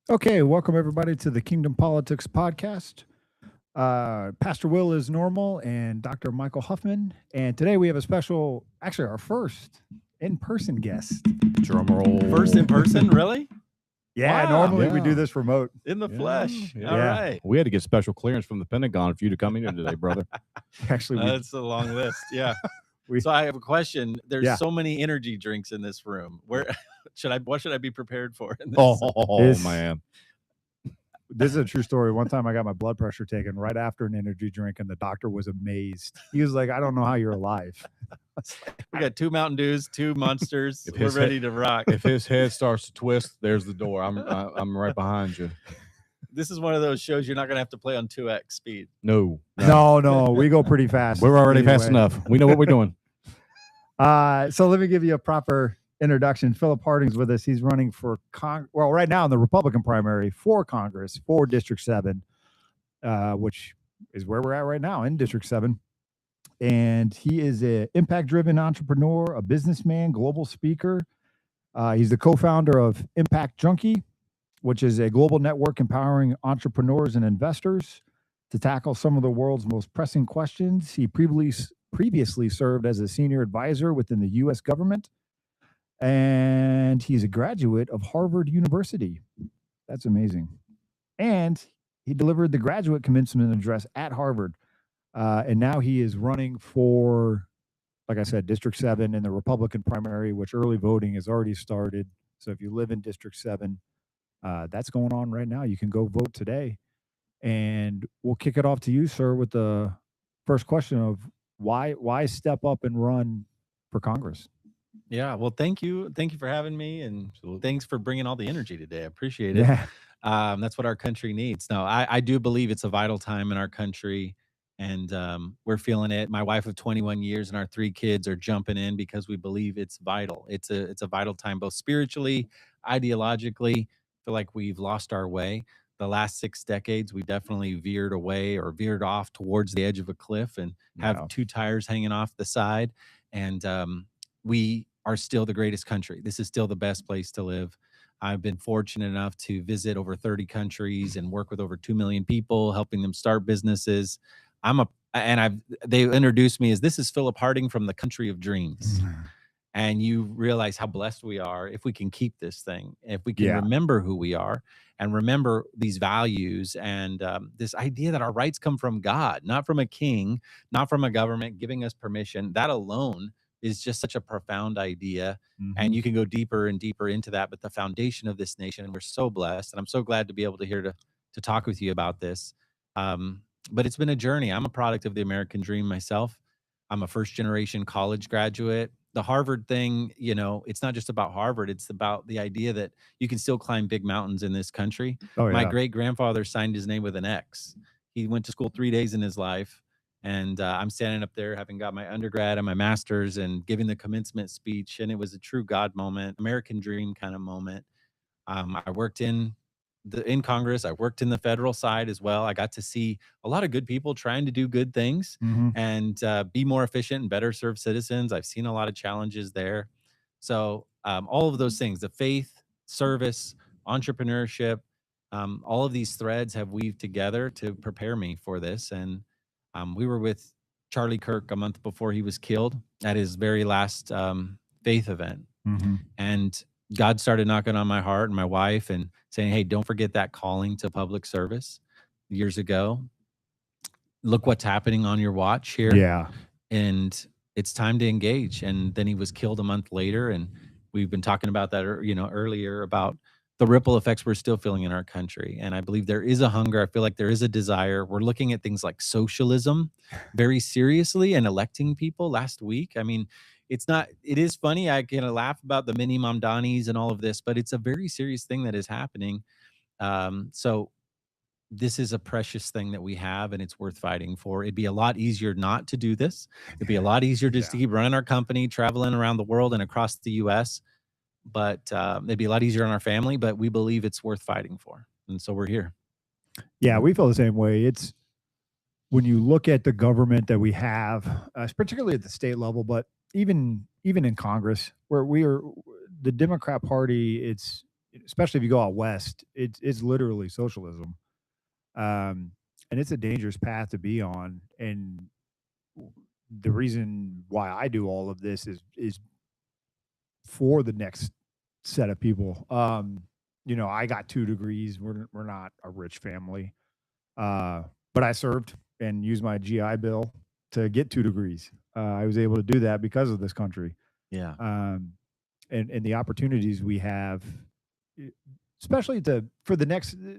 Okay, welcome everybody to the Kingdom Politics Podcast. Pastor Will is normal and Dr. Michael Huffman. And today we have a special, actually, our first in person guest. Drum roll. First in person, really? Yeah, Wow. normally we do Yeah. this remote. In the Yeah, flesh. yeah. All Yeah. right. We had to get special clearance from the Pentagon for you to come in here today, brother. Actually, we, That's a long list. Yeah. We- So I have a question. There's Yeah. so many energy drinks in this room. Where what should I be prepared for in this? This- Man. this is a true story. One time I got my blood pressure taken right after an energy drink, and the doctor was amazed. He was like, I don't know how you're alive. We got 2 Mountain Dews, 2 Monsters. If We're his ready to rock. If his head starts to twist, there's the door. I'm right behind you. This is one of those shows you're not going to have to play on 2x speed. No. No, we go pretty fast. We're already fast Anyway. enough. We know what we're doing. So let me give you a proper introduction. Philip Harding's with us. He's running for right now in the Republican primary for Congress for District 7, which is where we're at right now in District 7. And he is an impact-driven entrepreneur, a businessman, global speaker. He's the co-founder of Impact Junkie, which is a global network empowering entrepreneurs and investors to tackle some of the world's most pressing questions. He previously served as a senior advisor within the U.S. government, and he's a graduate of Harvard University. That's amazing. And he delivered the graduate commencement address at Harvard, and now he is running for, like I said, District 7 in the Republican primary, which early voting has already started. So if you live in District 7, that's going on right now. You can go vote today. And we'll kick it off to you, sir, with the first question of why step up and run for Congress? Yeah. Well, thank you. Thank you for having me. And thanks for bringing all the energy today. I appreciate it. Yeah. That's what our country needs. No, I do believe it's a vital time in our country, and we're feeling it. My wife of 21 years and our 3 kids are jumping in because we believe it's vital. It's a vital time, both spiritually, ideologically. I feel like we've lost our way. The last 6 decades, we definitely veered away or veered off towards the edge of a cliff and have Wow. 2 tires hanging off the side. And we are still the greatest country. This is still the best place to live. I've been fortunate enough to visit over 30 countries and work with over 2 million people, helping them start businesses. They introduced me as, this is Philip Harding from the country of dreams. And you realize how blessed we are if we can keep this thing, if we can Yeah. remember who we are and remember these values and this idea that our rights come from God, not from a king, not from a government giving us permission. That alone is just such a profound idea. And you can go deeper and deeper into that. But the foundation of this nation, we're so blessed. And I'm so glad to be able to here to talk with you about this. But it's been a journey. I'm a product of the American dream myself. I'm a first-generation college graduate. The Harvard thing, it's not just about Harvard. It's about the idea that you can still climb big mountains in this country. Oh, yeah. My great-grandfather signed his name with an X. He went to school 3 days in his life. And I'm standing up there having got my undergrad and my master's and giving the commencement speech. And it was a true God moment, American dream kind of moment. I worked in Congress. I worked in the federal side as well. I got to see a lot of good people trying to do good things and be more efficient and better serve citizens. I've seen a lot of challenges there. So all of those things, the faith, service, entrepreneurship, all of these threads have weaved together to prepare me for this. And we were with Charlie Kirk a month before he was killed at his very last faith event. And God started knocking on my heart and my wife and saying, hey, don't forget that calling to public service years ago. Look what's happening on your watch here. Yeah. And it's time to engage. And then he was killed a month later. And we've been talking about that, earlier about the ripple effects we're still feeling in our country. And I believe there is a hunger. I feel like there is a desire. We're looking at things like socialism very seriously and electing people last week. I mean, it is funny. I can laugh about the mini Mamdanis and all of this, but it's a very serious thing that is happening. So this is a precious thing that we have, and it's worth fighting for. It'd be a lot easier not to do this. It'd be a lot easier just to keep running our company, traveling around the world and across the U.S., but it'd be a lot easier on our family, but we believe it's worth fighting for. And so we're here. Yeah, we feel the same way. It's when you look at the government that we have, particularly at the state level, but even in Congress, where we are the Democrat Party, it's especially if you go out west, it's literally socialism. Um, and it's a dangerous path to be on. And the reason why I do all of this is for the next set of people. I got 2 degrees. We're not a rich family, but I served and used my GI Bill to get 2 degrees. I was able to do that because of this country, Yeah. and the opportunities we have, e- especially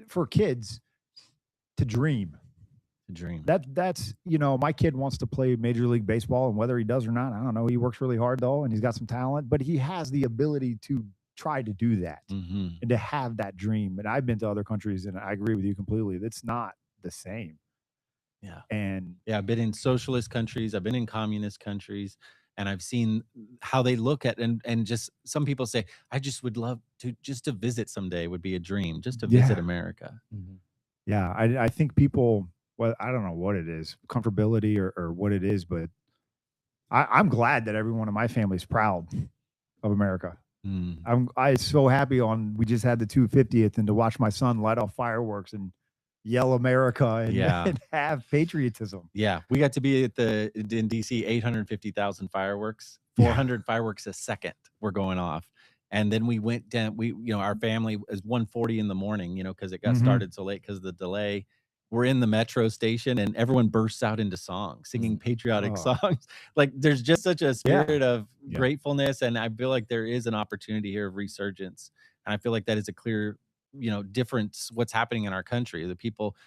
for kids to dream. Dream. That's my kid wants to play Major League Baseball, and whether he does or not, I don't know. He works really hard though, and he's got some talent, but he has the ability to try to do that Hmm. and to have that dream. And I've been to other countries, and I agree with you completely. It's not the same. Yeah. And Yeah, I've been in socialist countries, I've been in communist countries, and I've seen how they look at and just some people say, I just would love to visit someday would be a dream, just to visit yeah, America. yeah, I think people. Well, I don't know what it is, comfortability or what it is, but I'm glad that everyone in my family is proud of America. Mm. I so happy on we just had the 250th, and to watch my son light off fireworks and yell America and, Yeah. and have patriotism. Yeah, we got to be at in DC, 850,000 fireworks, Yeah. 400 fireworks a second were going off. And then we went down, our family was 1:40 in the morning, because it got Mhm. started so late because of the delay. We're in the metro station and everyone bursts out into songs, singing patriotic Oh. songs. Like there's just such a Yeah. spirit of Yeah. gratefulness. And I feel like there is an opportunity here of resurgence. And I feel like that is a clear, difference what's happening in our country.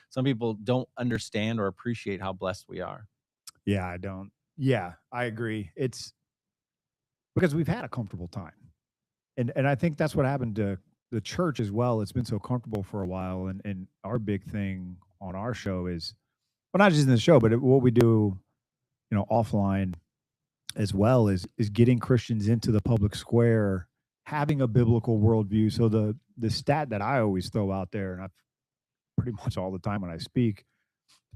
Some people don't understand or appreciate how blessed we are. Yeah, I don't. Yeah, I agree. It's because we've had a comfortable time. And I think that's what happened to the church as well. It's been so comfortable for a while. And our big thing on our show is, well, not just in the show, but what we do, offline as well is getting Christians into the public square, having a biblical worldview. So the stat that I always throw out there, and I've pretty much all the time when I speak,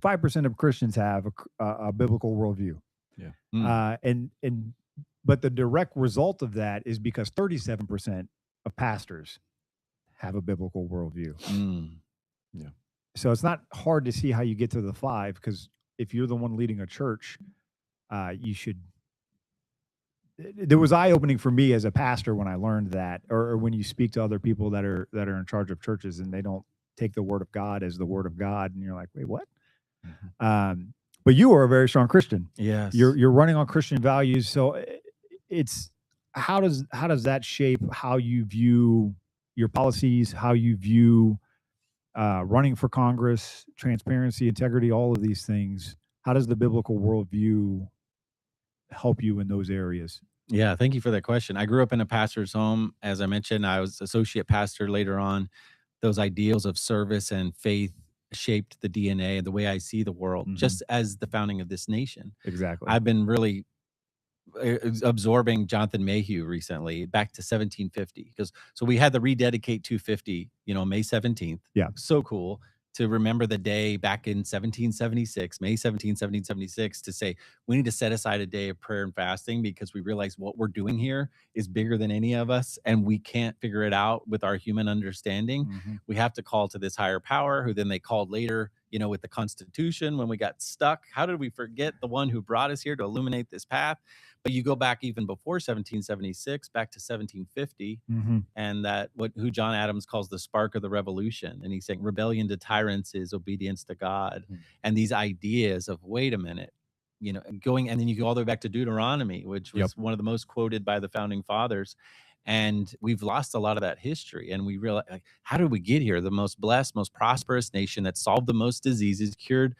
5% of Christians have a biblical worldview. Yeah. And but the direct result of that is because 37% of pastors have a biblical worldview. Mm. So it's not hard to see how you get to the 5, because if you're the one leading a church, you should. There was eye opening for me as a pastor when I learned that, or when you speak to other people that are in charge of churches and they don't take the word of God as the word of God, and you're like, wait, what? But you are a very strong Christian. Yes. You're running on Christian values. So it's how does that shape how you view your policies, how you view running for Congress, transparency, integrity, all of these things? How does the biblical worldview help you in those areas? Yeah, thank you for that question. I grew up in a pastor's home. As I mentioned, I was associate pastor later on. Those ideals of service and faith shaped the DNA and the way I see the world, just as the founding of this nation. Exactly. I've been really absorbing Jonathan Mayhew recently back to 1750, because so we had the rededicate 250, May 17th. Yeah. So cool to remember the day back in 1776, May 17th, 1776, to say we need to set aside a day of prayer and fasting because we realize what we're doing here is bigger than any of us and we can't figure it out with our human understanding. We have to call to this higher power, who then they called later, with the Constitution when we got stuck. How did we forget the one who brought us here to illuminate this path? But you go back even before 1776, back to 1750, and who John Adams calls the spark of the revolution. And he's saying rebellion to tyrants is obedience to God. And these ideas of, wait a minute, and then you go all the way back to Deuteronomy, which was one of the most quoted by the founding fathers. And we've lost a lot of that history. And we realize, how did we get here? The most blessed, most prosperous nation that solved the most diseases, cured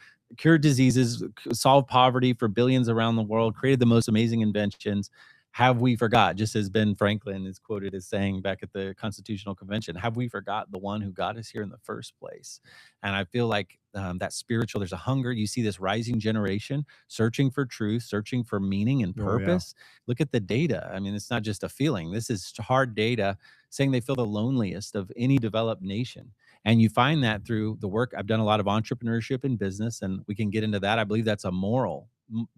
diseases, solved poverty for billions around the world, created the most amazing inventions. Have we forgot, just as Ben Franklin is quoted as saying back at the Constitutional Convention, have we forgot the one who got us here in the first place? And I feel like that spiritual, there's a hunger. You see this rising generation searching for truth, searching for meaning and purpose. Look at the data. I mean, it's not just a feeling. This is hard data saying they feel the loneliest of any developed nation. And you find that through the work. I've done a lot of entrepreneurship in business, and we can get into that. I believe that's a moral.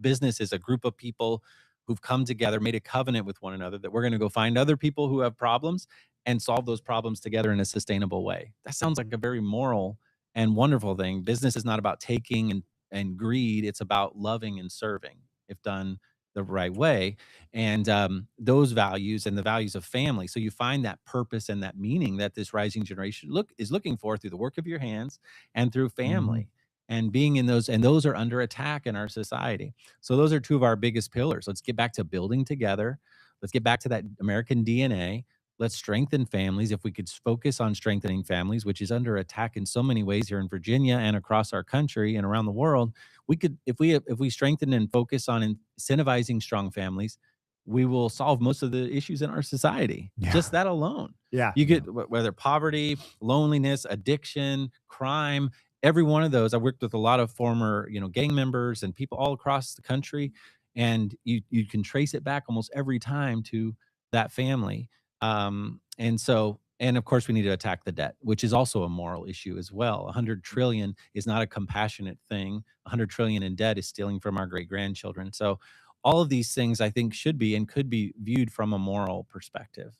Business is a group of people who've come together, made a covenant with one another that we're going to go find other people who have problems and solve those problems together in a sustainable way. That sounds like a very moral and wonderful thing. Business is not about taking and greed, it's about loving and serving if done the right way. And those values and the values of family. So you find that purpose and that meaning that this rising generation is looking for through the work of your hands and through family and being in those, and those are under attack in our society. So those are two of our biggest pillars. Let's get back to building together. Let's get back to that American DNA. Let's strengthen families. If we could focus on strengthening families, which is under attack in so many ways here in Virginia and across our country and around the world, we could, if we strengthen and focus on incentivizing strong families, we will solve most of the issues in our society. Yeah. Just that alone. Yeah. You get whether poverty, loneliness, addiction, crime, every one of those. I worked with a lot of former, gang members and people all across the country, and you can trace it back almost every time to that family. And of course we need to attack the debt, which is also a moral issue as well. 100 trillion is not a compassionate thing. 100 trillion in debt is stealing from our great grandchildren. So all of these things I think should be and could be viewed from a moral perspective,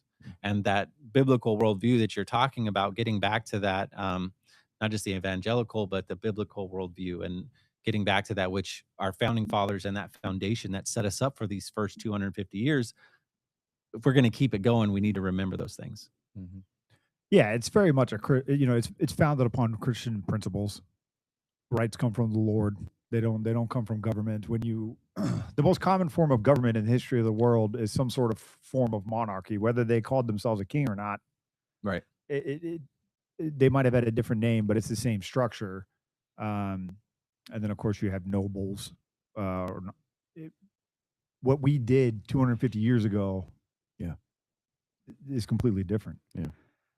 and that biblical worldview that you're talking about, getting back to that, not just the evangelical, but the biblical worldview, and getting back to that, which our founding fathers and that foundation that set us up for these first 250 years. If we're going to keep it going, we need to remember those things. Yeah, it's very much it's founded upon Christian principles. Rights come from the Lord. They don't come from government. When you the most common form of government in the history of the world is some sort of form of monarchy, whether they called themselves a king or not. Right. They might have had a different name, but it's the same structure. And then of course you have nobles. What we did 250 years ago, is completely different.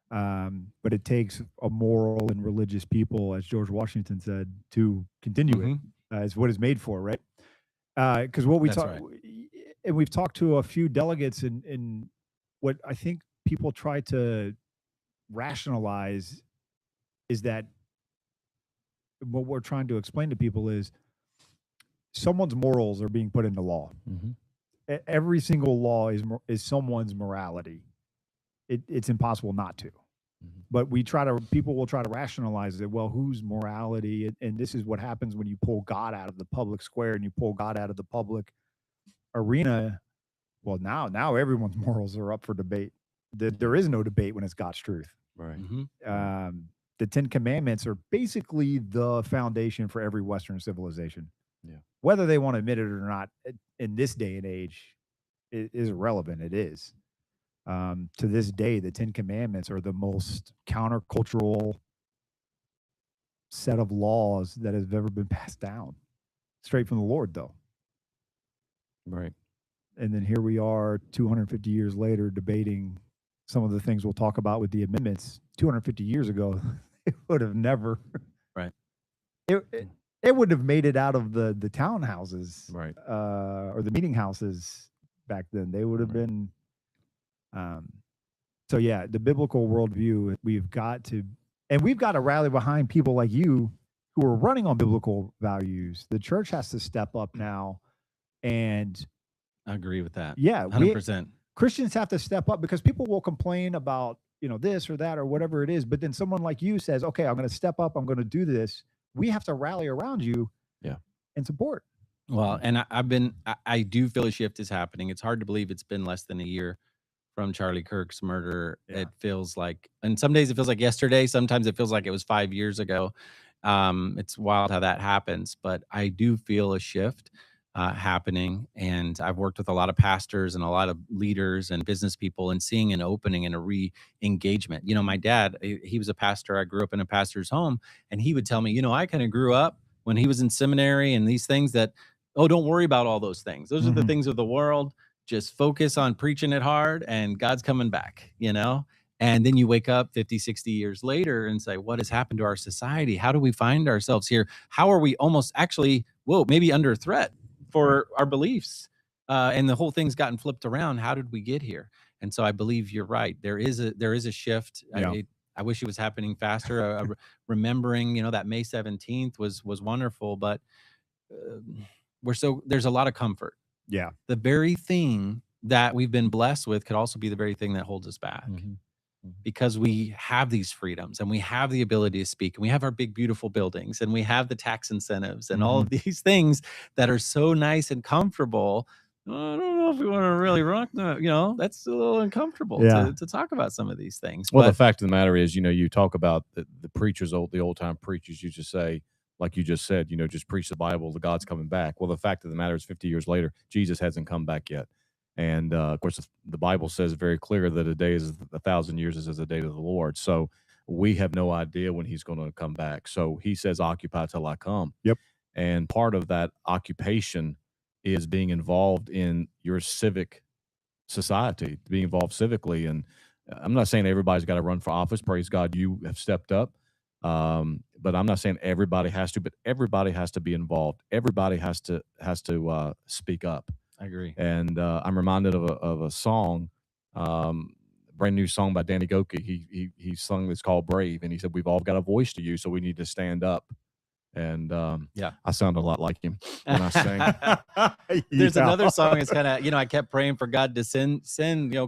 But it takes a moral and religious people, as George Washington said, to continue it. Is what it's made for, right? Because what we That's talk, right. and we've talked to a few delegates, in what I think people try to rationalize is that what we're trying to explain to people is someone's morals are being put into law. Every single law is someone's morality. It's impossible not to. But people will try to rationalize it. Well, whose morality? And this is what happens when you pull God out of the public square and you pull God out of the public arena. Well, now everyone's morals are up for debate. There is no debate when it's God's truth. Right. The 10 Commandments are basically the foundation for every Western civilization. Yeah. Whether they want to admit it or not, in this day and age, it is irrelevant. It is. To this day, the 10 Commandments are the most countercultural set of laws that has ever been passed down, straight from the Lord, though. Right. And then here we are 250 years later debating some of the things we'll talk about with the amendments. 250 years ago, it would have never. Right. It would have made it out of the townhouses, Right. Or the meeting houses back then. They would have been. So yeah, the biblical worldview, we've got to rally behind people like you who are running on biblical values. The church has to step up now, and I agree with that. yeah, 100%. Christians have to step up, because people will complain about, this or that or whatever it is. But then someone like you says, okay, I'm going to step up. I'm going to do this. We have to rally around you and support. Well, and I do feel a shift is happening. It's hard to believe it's been less than a year from Charlie Kirk's murder. Yeah. It feels like, and some days it feels like yesterday. Sometimes it feels like it was 5 years ago. It's wild how that happens, but I do feel a shift happening. And I've worked with a lot of pastors and a lot of leaders and business people, and seeing an opening and a re-engagement. My dad, he was a pastor. I grew up in a pastor's home, and he would tell me, I kind of grew up when he was in seminary and these things that, oh, don't worry about all those things. Those are the things of the world. Just focus on preaching it hard, and God's coming back, And then you wake up 50, 60 years later and say, what has happened to our society? How do we find ourselves here? How are we almost actually, maybe under threat for our beliefs? And the whole thing's gotten flipped around. How did we get here? And so I believe you're right. There is a shift. Yeah. I wish it was happening faster. Remembering, that May 17th was wonderful, but there's a lot of comfort Yeah. The very thing that we've been blessed with could also be the very thing that holds us back. Because we have these freedoms and we have the ability to speak and we have our big, beautiful buildings and we have the tax incentives and all of these things that are so nice and comfortable. I don't know if we want to really rock that. That's a little uncomfortable to talk about some of these things. Well, But the fact of the matter is, you talk about the preachers, the old time preachers used to say, like you just said, just preach the Bible, the God's coming back. Well, the fact of the matter is 50 years later, Jesus hasn't come back yet. And of course, the Bible says very clear that a day is 1,000 years is as a day of the Lord. So we have no idea when he's going to come back. So he says, occupy till I come. Yep. And part of that occupation is being involved in your civic society, being involved civically. And I'm not saying everybody's got to run for office. Praise God, you have stepped up. But I'm not saying everybody has to, but everybody has to be involved. Everybody has to speak up. I agree. And I'm reminded of a song, brand new song by Danny Goki. He sung this called Brave, and he said, we've all got a voice to use, so we need to stand up. And I sound a lot like him when I sing. There's another song. It's kind of, I kept praying for God to send,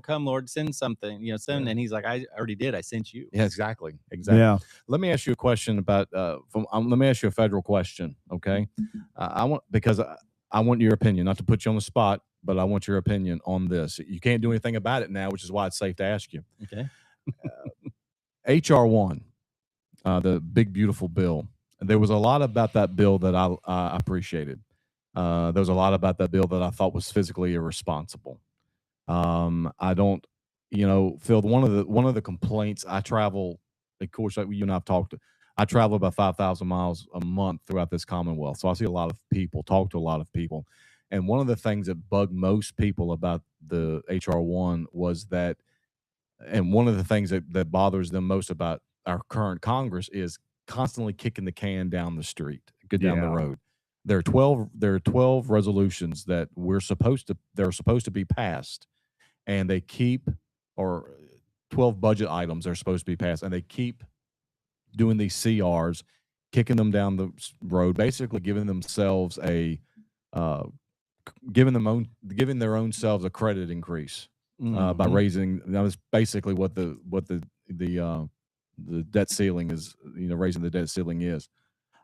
come Lord, send something, send. And he's like, I already did. I sent you. Yeah, exactly. Yeah. Let me ask you a question about, let me ask you a federal question. Okay. Because I want your opinion, not to put you on the spot, but I want your opinion on this. You can't do anything about it now, which is why it's safe to ask you. Okay. HR 1, the big, beautiful bill. There was a lot about that bill that I appreciated. There was a lot about that bill that I thought was physically irresponsible. I don't, Phil, one of the complaints, I travel, of course, like you and I've talked, I travel about 5,000 miles a month throughout this Commonwealth. So I see a lot of people, talk to a lot of people. And one of the things that bugged most people about the HR 1 was that, and one of the things that bothers them most about our current Congress is constantly kicking the can down the street, down the road. There are 12 resolutions that they're supposed to be passed, and they keep, or 12 budget items are supposed to be passed, and they keep doing these CRs, kicking them down the road, basically giving themselves giving their own selves a credit increase by raising. That was basically what the debt ceiling is. Raising the debt ceiling is.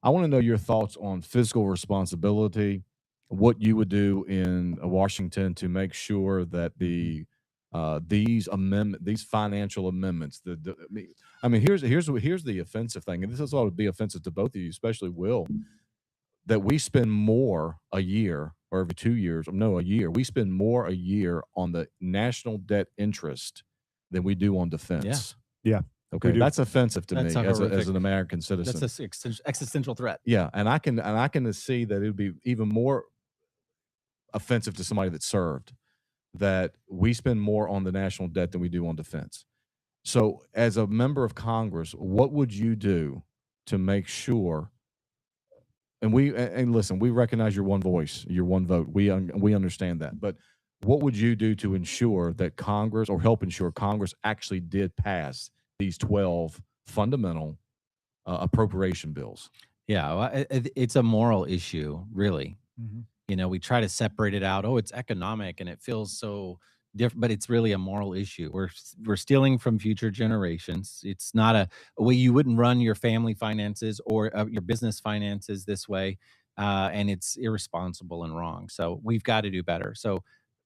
I want to know your thoughts on fiscal responsibility, what you would do in Washington to make sure that these financial amendments, here's the offensive thing, and this ought to be offensive to both of you, especially Will, that we spend more a year or every 2 years, a year, we spend more a year on the national debt interest than we do on defense. Yeah. Okay, that's offensive to me as an American citizen. That's an existential threat. Yeah, and I can see that it would be even more offensive to somebody that served, that we spend more on the national debt than we do on defense. So, as a member of Congress, what would you do to make sure? And listen, we recognize your one voice, your one vote. We understand that, but what would you do to ensure that Congress, or help ensure Congress, actually did pass these 12 fundamental appropriation bills? Yeah, well, it's a moral issue, really. We try to separate it out. Oh, it's economic and it feels so different, but it's really a moral issue. We're stealing from future generations. It's not a way you wouldn't run your family finances or your business finances this way, and it's irresponsible and wrong. So we've got to do better. So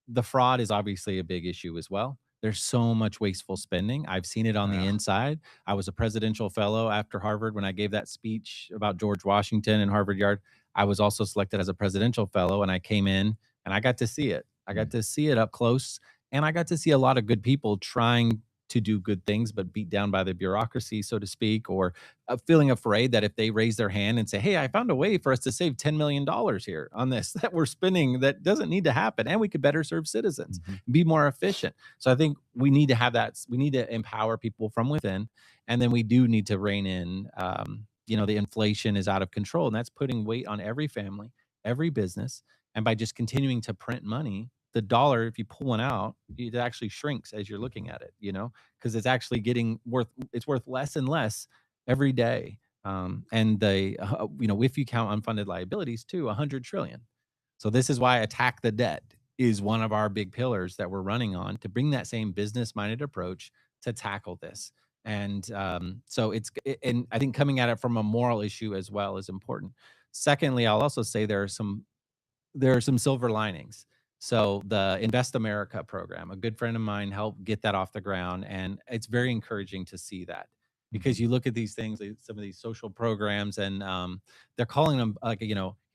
the fraud is obviously a big issue as well. There's so much wasteful spending. I've seen it on the inside. I was a presidential fellow after Harvard when I gave that speech about George Washington and Harvard Yard. I was also selected as a presidential fellow, and I came in and I got to see it. I got to see it up close, and I got to see a lot of good people trying to do good things, but beat down by the bureaucracy, so to speak, or feeling afraid that if they raise their hand and say, hey, I found a way for us to save $10 million here on this that we're spending that doesn't need to happen, and we could better serve citizens, be more efficient. So I think we need to have that. We need to empower people from within, and then we do need to rein in, the inflation is out of control, and that's putting weight on every family, every business. And by just continuing to print money, the dollar, if you pull one out, it actually shrinks as you're looking at it, because it's actually it's worth less and less every day. And if you count unfunded liabilities too, 100 trillion. So this is why I attack the debt. is one of our big pillars that we're running on to bring that same business-minded approach to tackle this. And so and I think coming at it from a moral issue as well is important. Secondly, I'll also say there are some silver linings. So the Invest America program, a good friend of mine helped get that off the ground, and it's very encouraging to see that, because you look at these things, some of these social programs, and they're calling them like,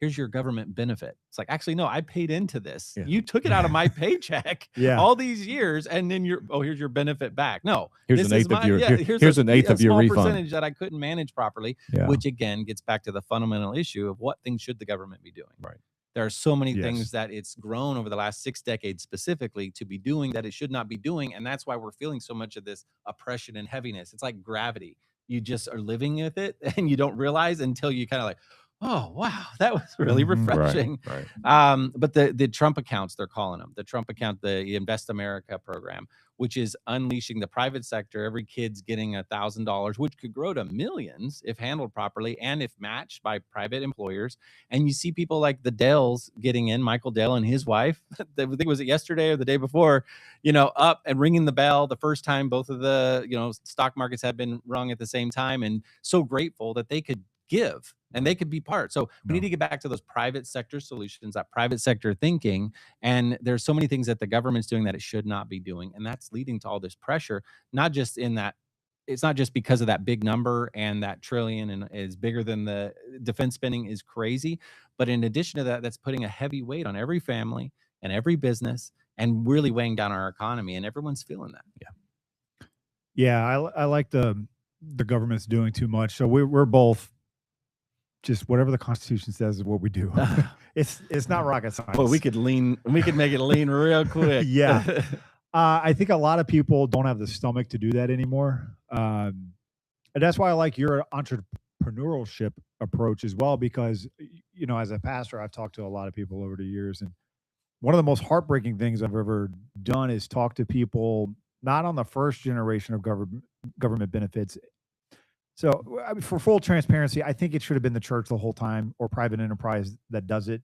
here's your government benefit. It's like, actually, no, I paid into this. Yeah. You took it out of my paycheck Yeah. all these years, and then here's your benefit back. No, Here's this an is eighth of my- your yeah, here's an eighth a of your small refund. percentage that I couldn't manage properly, Yeah. which again gets back to the fundamental issue of what things should the government be doing. Right. There are so many Yes. things that it's grown over the last 6 decades specifically to be doing that it should not be doing. And that's why we're feeling so much of this oppression and heaviness. It's like gravity. You just are living with it and you don't realize until you kind of like, oh, wow, that was really Mhm. refreshing. Right. But the Trump accounts, they're calling them the Trump account, the Invest America program, which is unleashing the private sector. Every kid's getting $1,000, which could grow to millions if handled properly and if matched by private employers. And you see people like the Dells getting in, Michael Dell and his wife. I think was it yesterday or the day before, up and ringing the bell the first time both of the stock markets have been rung at the same time, and so grateful that they could give and they could be part. So we need to get back to those private sector solutions, that private sector thinking. And there's so many things that the government's doing that it should not be doing. And that's leading to all this pressure, not just in that it's not just because of that big number and that trillion and is bigger than the defense spending is crazy. But in addition to that, that's putting a heavy weight on every family and every business and really weighing down our economy. And everyone's feeling that. Yeah, I like the government's doing too much. So we're both just whatever the Constitution says is what we do. It's not rocket science. Well, we could make it lean real quick. Yeah. I think a lot of people don't have the stomach to do that anymore. And that's why I like your entrepreneurship approach as well, because, as a pastor, I've talked to a lot of people over the years. And one of the most heartbreaking things I've ever done is talk to people not on the first generation of government benefits. So for full transparency, I think it should have been the church the whole time or private enterprise that does it,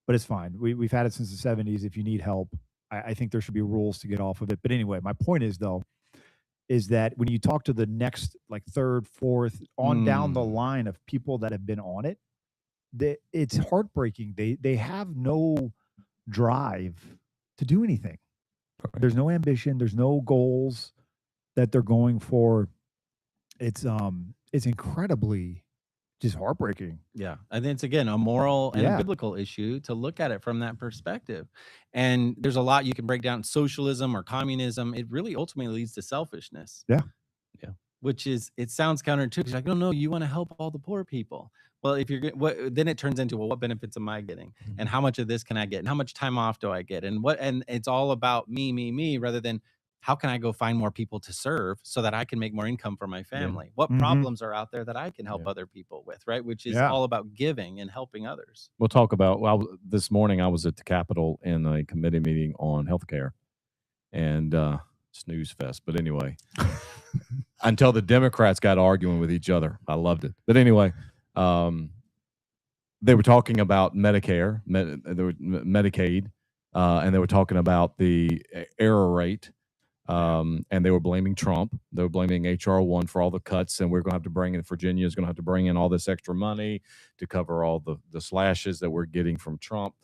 but it's fine. We've had it since the 70s. If you need help, I think there should be rules to get off of it. But anyway, my point is that when you talk to the next, like third, fourth, on down the line of people that have been on it, it's heartbreaking. They have no drive to do anything. Right. There's no ambition. There's no goals that they're going for. It's incredibly just heartbreaking. Yeah. I think it's, again, a moral and a Yeah. biblical issue to look at it from that perspective. And there's a lot you can break down. Socialism or communism, it really ultimately leads to selfishness. Yeah. Yeah. Which is, it sounds counterintuitive. Like, no, you want to help all the poor people. Well, if you're then it turns into, well, what benefits am I getting? And how much of this can I get? And how much time off do I get? And it's all about me, rather than how can I go find more people to serve so that I can make more income for my family? What Mhm. problems are out there that I can help Yeah. other people with, right? Which is Yeah. all about giving and helping others. We'll talk about. Well, this morning I was at the Capitol in a committee meeting on healthcare, and snooze fest. But anyway, until the Democrats got arguing with each other, I loved it. But anyway, they were talking about Medicare, Medicaid, and they were talking about the error rate. And they were blaming Trump. They were blaming HR1 for all the cuts, and we're going to have to bring in, Virginia is going to have to bring in all this extra money to cover all the slashes that we're getting from Trump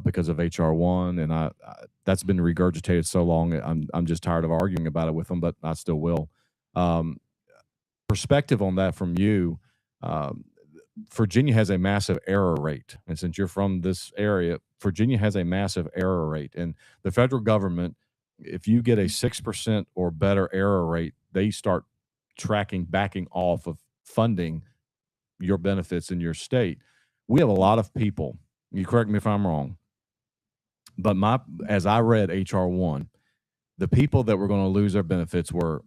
because of HR1. And I that's been regurgitated so long, I'm just tired of arguing about it with them, but I still will. Perspective on that from you. Virginia has a massive error rate. And since you're from this area, Virginia has a massive error rate. And the federal government, if you get a 6% or better error rate, they start backing off of funding your benefits in your state. We have a lot of people, you correct me if I'm wrong, but as I read HR1, the people that were going to lose their benefits were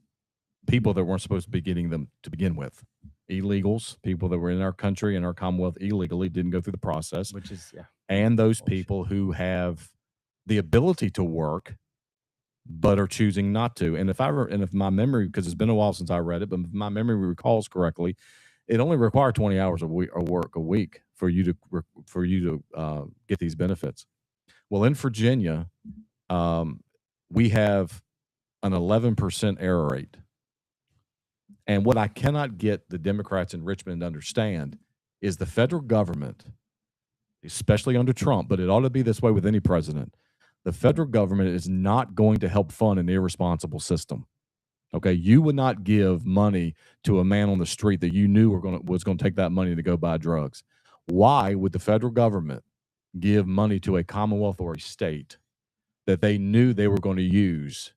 people that weren't supposed to be getting them to begin with. Illegals, people that were in our country and our Commonwealth illegally, didn't go through the process. Which is, yeah. And those people who have the ability to work but are choosing not to. And if my memory, because it's been a while since I read it, but if my memory recalls correctly, it only required 20 hours of work a week for you to get these benefits. Well, in Virginia, we have an 11% error rate. And what I cannot get the Democrats in Richmond to understand is the federal government, especially under Trump, but it ought to be this way with any president. The federal government is not going to help fund an irresponsible system. Okay, you would not give money to a man on the street that you knew was going to take that money to go buy drugs. Why would the federal government give money to a commonwealth or a state that they knew they were going to use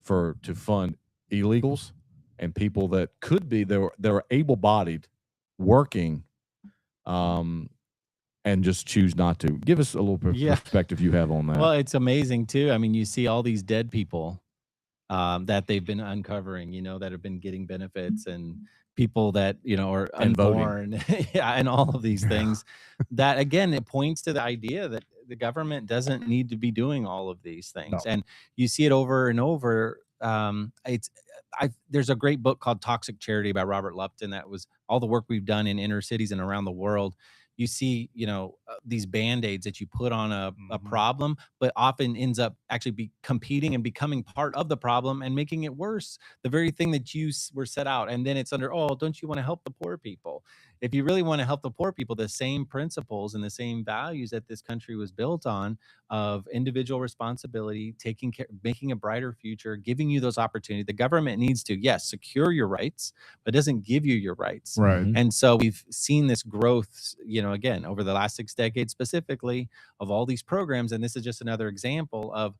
to fund illegals and people that could be they're able-bodied, working, and just choose not to? Give us a little perspective you have on that. Well, it's amazing too. I mean, you see all these dead people that they've been uncovering, that have been getting benefits, and people that, are And voting. unborn, yeah, and all of these things. That again, it points to the idea that the government doesn't need to be doing all of these things, No. and you see it over and over. There's a great book called Toxic Charity by Robert Lupton that was all the work we've done in inner cities and around the world. You see, these band-aids that you put on a problem, but often ends up actually competing and becoming part of the problem and making it worse. The very thing that you were set out. And then it's under, oh, don't you want to help the poor people? If you really want to help the poor people, the same principles and the same values that this country was built on of individual responsibility, taking care, making a brighter future, giving you those opportunities. The government needs to, yes, secure your rights, but doesn't give you your rights. Right. And so we've seen this growth, again, over the last 6 decades specifically, of all these programs. And this is just another example of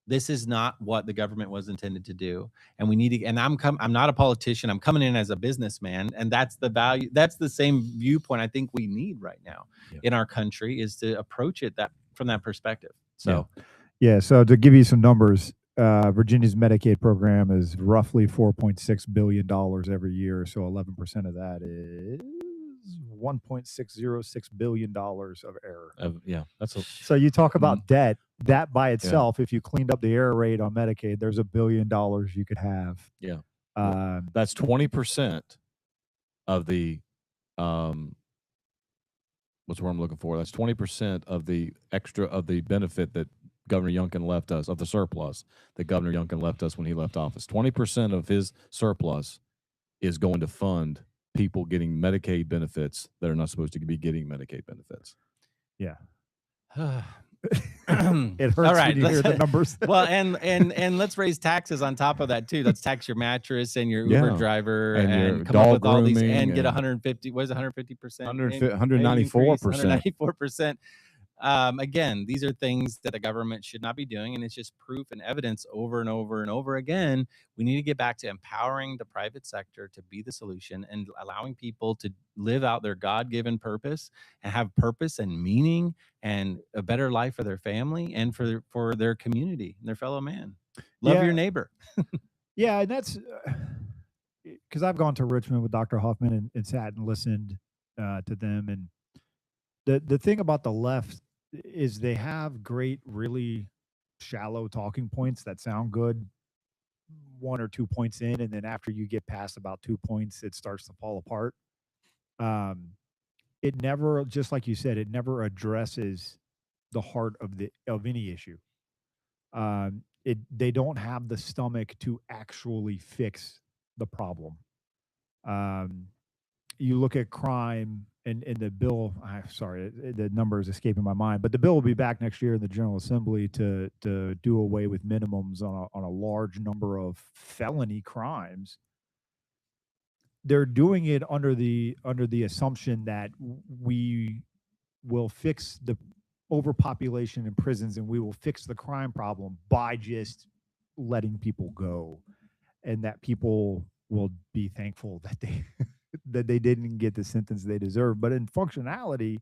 this is not what the government was intended to do. And we need to, and I'm not a politician. I'm coming in as a businessman. And that's the value. That's the same viewpoint I think we need right now in our country, is to approach it from that perspective. So, yeah. So to give you some numbers, Virginia's Medicaid program is roughly $4.6 billion every year. So 11% of that is $1.606 billion of error. So you talk about debt. That by itself, if you cleaned up the error rate on Medicaid, there's $1 billion you could have. Yeah. That's 20% of the what's what I'm looking for. That's 20% of the benefit that Governor Youngkin left us, of the surplus that Governor Youngkin left us when he left office. 20% of his surplus is going to fund people getting Medicaid benefits that are not supposed to be getting Medicaid benefits. Yeah. It hurts when you hear the numbers. Well, and let's raise taxes on top of that too. Let's tax your mattress and your Uber driver and your come up with all these grooming and get and- 150. What is it, 150%? 194%. 194%. Again, these are things that the government should not be doing, and it's just proof and evidence over and over and over again. We need to get back to empowering the private sector to be the solution and allowing people to live out their God-given purpose and have purpose and meaning and a better life for their family and for their community and their fellow man. Love your neighbor. Yeah, and that's because I've gone to Richmond with Dr. Hoffman and sat and listened to them. And the thing about the left is they have great, really shallow talking points that sound good 1 or 2 points in, and then after you get past about 2 points, it starts to fall apart. It never, just like you said, it never addresses the heart of any issue. They don't have the stomach to actually fix the problem. You look at crime and the bill. Sorry, the number is escaping my mind, but the bill will be back next year in the General Assembly to do away with minimums on a large number of felony crimes. They're doing it under the assumption that we will fix the overpopulation in prisons and we will fix the crime problem by just letting people go, and that people will be thankful that they didn't get the sentence they deserve. But in functionality,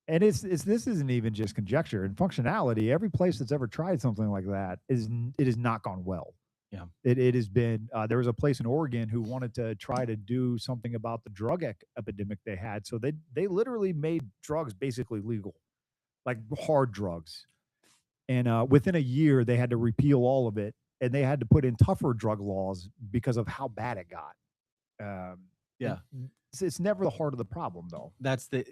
and this isn't even just conjecture. In functionality, every place that's ever tried something like that it has not gone well. Yeah, it has been. There was a place in Oregon who wanted to try to do something about the drug epidemic they had. So they literally made drugs basically legal, like hard drugs. And within a year, they had to repeal all of it, and they had to put in tougher drug laws because of how bad it got. Yeah. It's never the heart of the problem, though.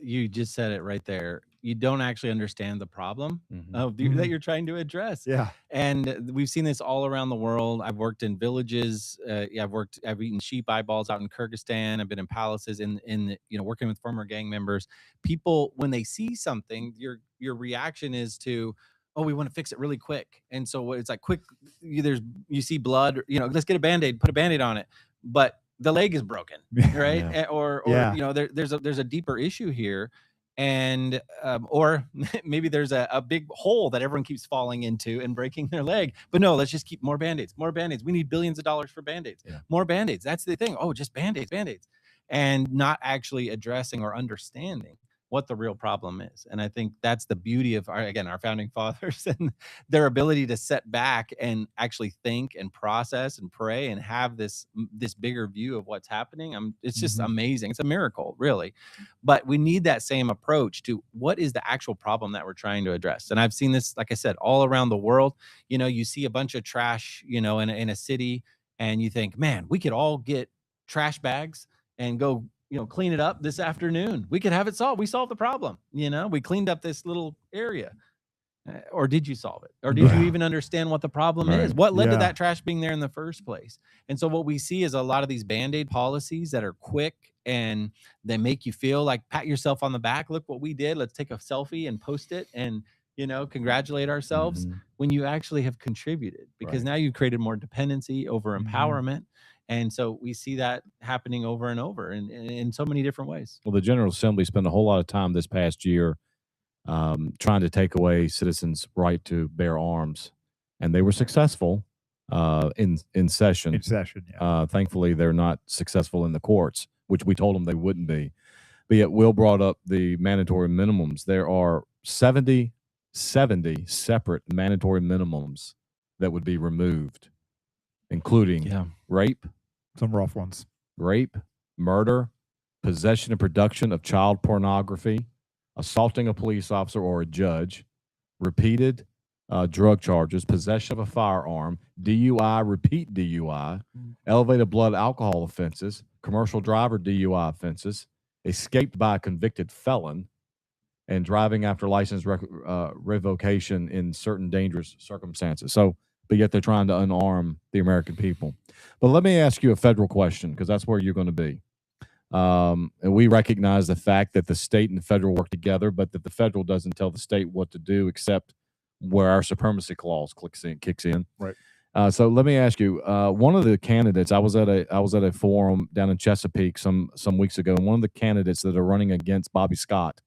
You just said it right there. You don't actually understand the problem Mhm. that you're trying to address. Yeah. And we've seen this all around the world. I've worked in villages. I've eaten sheep eyeballs out in Kyrgyzstan. I've been in palaces working with former gang members. People, when they see something, your reaction is to, oh, we want to fix it really quick. And so it's like quick, you see blood, let's get a Band-Aid, put a Band-Aid on it. But the leg is broken, right? Yeah. Or Yeah. there's a deeper issue here. And or maybe there's a big hole that everyone keeps falling into and breaking their leg. But no, let's just keep more Band-Aids, more Band-Aids. We need billions of dollars for Band-Aids, Yeah. more Band-Aids. That's the thing. Oh, just Band-Aids, Band-Aids. And not actually addressing or understanding what the real problem is. And I think that's the beauty of our founding fathers and their ability to set back and actually think and process and pray and have this bigger view of what's happening. It's just amazing. It's a miracle, really. But we need that same approach to what is the actual problem that we're trying to address. And I've seen this, like I said, all around the world. You see a bunch of trash, in a city, and you think, man, we could all get trash bags and go clean it up this afternoon. We could have it solved. We solved the problem. We cleaned up this little area. Or did you solve it? Or did you even understand what the problem is? What led to that trash being there in the first place? And so what we see is a lot of these Band-Aid policies that are quick and they make you feel like, pat yourself on the back. Look what we did. Let's take a selfie and post it and, congratulate ourselves when you actually have contributed, because now you've created more dependency over empowerment. And so we see that happening over and over in so many different ways. Well, the General Assembly spent a whole lot of time this past year trying to take away citizens' right to bear arms, and they were successful in session. In session, yeah. Thankfully, they're not successful in the courts, which we told them they wouldn't be. But yet, Will brought up the mandatory minimums. There are 70 separate mandatory minimums that would be removed, including rape, some rough ones, murder, possession and production of child pornography, assaulting a police officer or a judge, repeated drug charges, possession of a firearm, DUI, repeat DUI, elevated blood alcohol offenses, commercial driver DUI offenses, escaped by a convicted felon, and driving after license revocation in certain dangerous circumstances. So, but yet they're trying to unarm the American people. But let me ask you a federal question, because that's where you're going to be. And we recognize the fact that the state and the federal work together, but that the federal doesn't tell the state what to do except where our supremacy clause kicks in. Right. So let me ask you, one of the candidates, I was at a forum down in Chesapeake some weeks ago, and one of the candidates that are running against Bobby Scott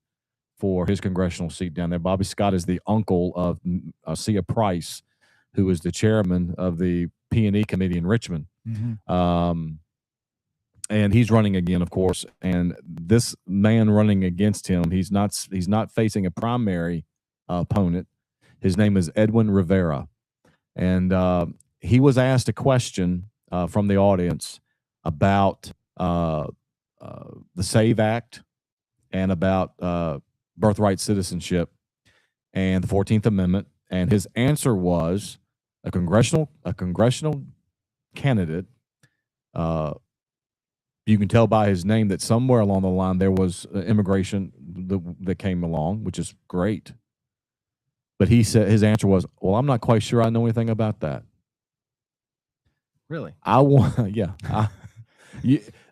for his congressional seat down there. Bobby Scott is the uncle of Sia Price, who is the chairman of the P&E committee in Richmond. And he's running again, of course. And this man running against him, he's not facing a primary opponent. His name is Edwin Rivera. And he was asked a question from the audience about the SAVE Act and about birthright citizenship and the 14th Amendment. And his answer was a congressional candidate. You can tell by his name that somewhere along the line there was immigration that came along, which is great. But he said his answer was, "Well, I'm not quite sure I know anything about that." Really?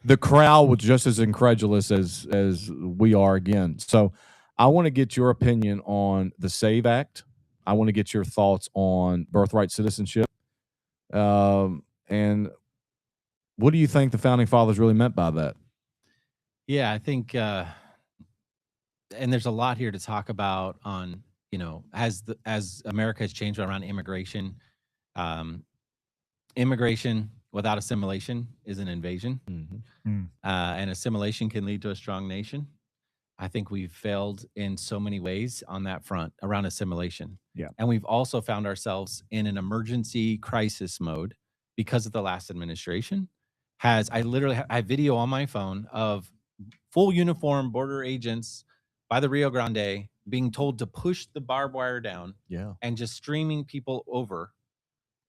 The crowd was just as incredulous as we are again. So I want to get your opinion on the SAVE Act. I want to get your thoughts on birthright citizenship. And what do you think the founding fathers really meant by that? Yeah, I think, and there's a lot here to talk about on, as America has changed around immigration. Immigration without assimilation is an invasion, and assimilation can lead to a strong nation. I think we've failed in so many ways on that front around assimilation. Yeah. And we've also found ourselves in an emergency crisis mode because of the last administration. I literally have video on my phone of full uniform border agents by the Rio Grande being told to push the barbed wire down and just streaming people over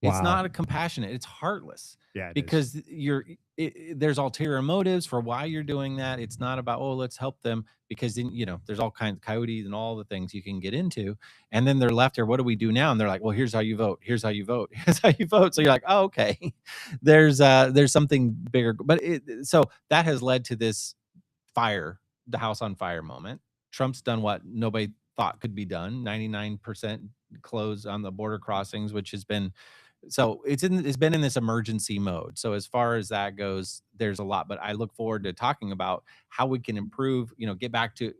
It's Wow. not a compassionate. It's heartless. Yeah, it is. Because there's ulterior motives for why you're doing that. It's not about, oh, let's help them, because then, there's all kinds of coyotes and all the things you can get into. And then they're left here. What do we do now? And they're like, well, here's how you vote. Here's how you vote. Here's how you vote. So you're like, oh, okay. There's something bigger. But so that has led to this the house on fire moment. Trump's done what nobody thought could be done. 99% close on the border crossings, which has been, so it's been in this emergency mode. So as far as that goes, there's a lot, but I look forward to talking about how we can improve, get back to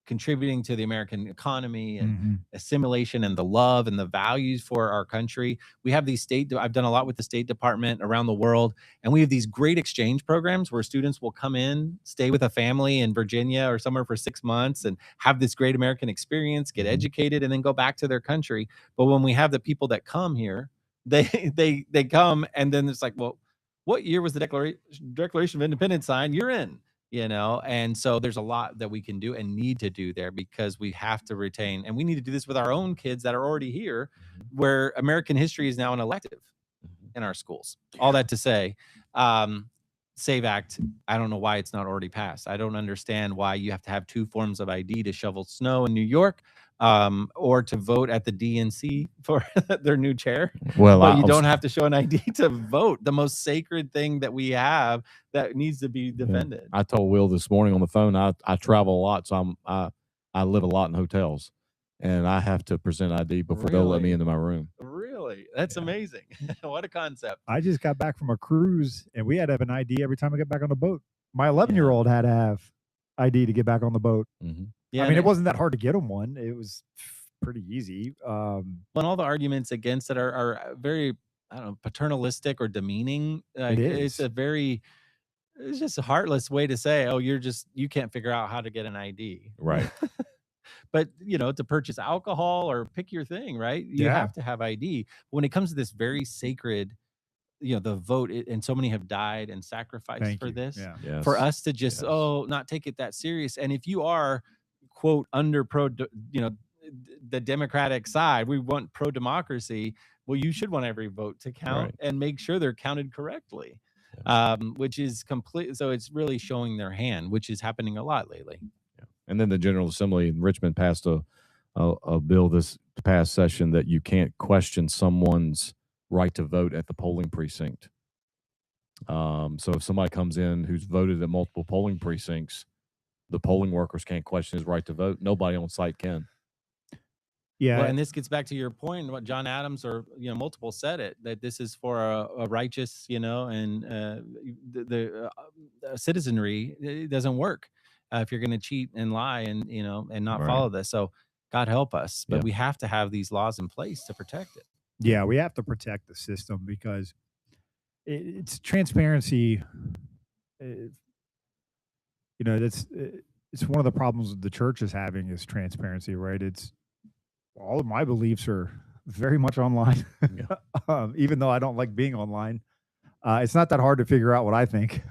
contributing to the American economy and Mhm. assimilation and the love and the values for our country. We have these I've done a lot with the State Department around the world, and we have these great exchange programs where students will come in, stay with a family in Virginia or somewhere for 6 months and have this great American experience, get educated, and then go back to their country. But when we have the people that come here, they come, and then it's like, well, what year was the Declaration of Independence signed? You're in. And so there's a lot that we can do and need to do there, because we have to retain, and we need to do this with our own kids that are already here, where American history is now an elective in our schools. All that to say, SAVE Act, I don't know why it's not already passed. I don't understand why you have to have 2 forms of ID to shovel snow in New York, or to vote at the DNC for their new chair. Well, But you don't have to show an ID to vote, the most sacred thing that we have that needs to be defended. I told Will this morning on the phone, I travel a lot, so I live a lot in hotels, and I have to present ID before they'll let me Really? into my room. Really? That's amazing. What a concept. I just got back from a cruise, and we had to have an ID every time I get back on the boat. My 11-year-old had to have ID to get back on the boat. Mm-hmm. Yeah, I mean, it wasn't that hard to get him one. It was pretty easy. And all the arguments against it are very, I don't know, paternalistic or demeaning. It's it's just a heartless way to say, oh, you can't figure out how to get an ID. Right. But, to purchase alcohol or pick your thing, right? You Yeah. have to have ID. When it comes to this very sacred, the vote, and so many have died and sacrificed Thank for you. this. Yeah. Yes. For us to just, Yes. not take it that serious. And if you are, quote, under the Democratic side, we want pro-democracy, well, you should want every vote to count Right. and make sure they're counted correctly. Which is complete. So it's really showing their hand, which is happening a lot lately. And then the General Assembly in Richmond passed a bill this past session that you can't question someone's right to vote at the polling precinct. So if somebody comes in who's voted at multiple polling precincts, the polling workers can't question his right to vote. Nobody on site can. Yeah. Well, and this gets back to your point, and what John Adams or multiple said it, that this is for a righteous, and the citizenry. It doesn't work if you're going to cheat and lie and and not Right. follow this. So God help us, but Yeah. we have to have these laws in place to protect it. Yeah, we have to protect the system because it's transparency. It's one of the problems the church is having is transparency, right? It's all of my beliefs are very much online, even though I don't like being online. It's not that hard to figure out what I think.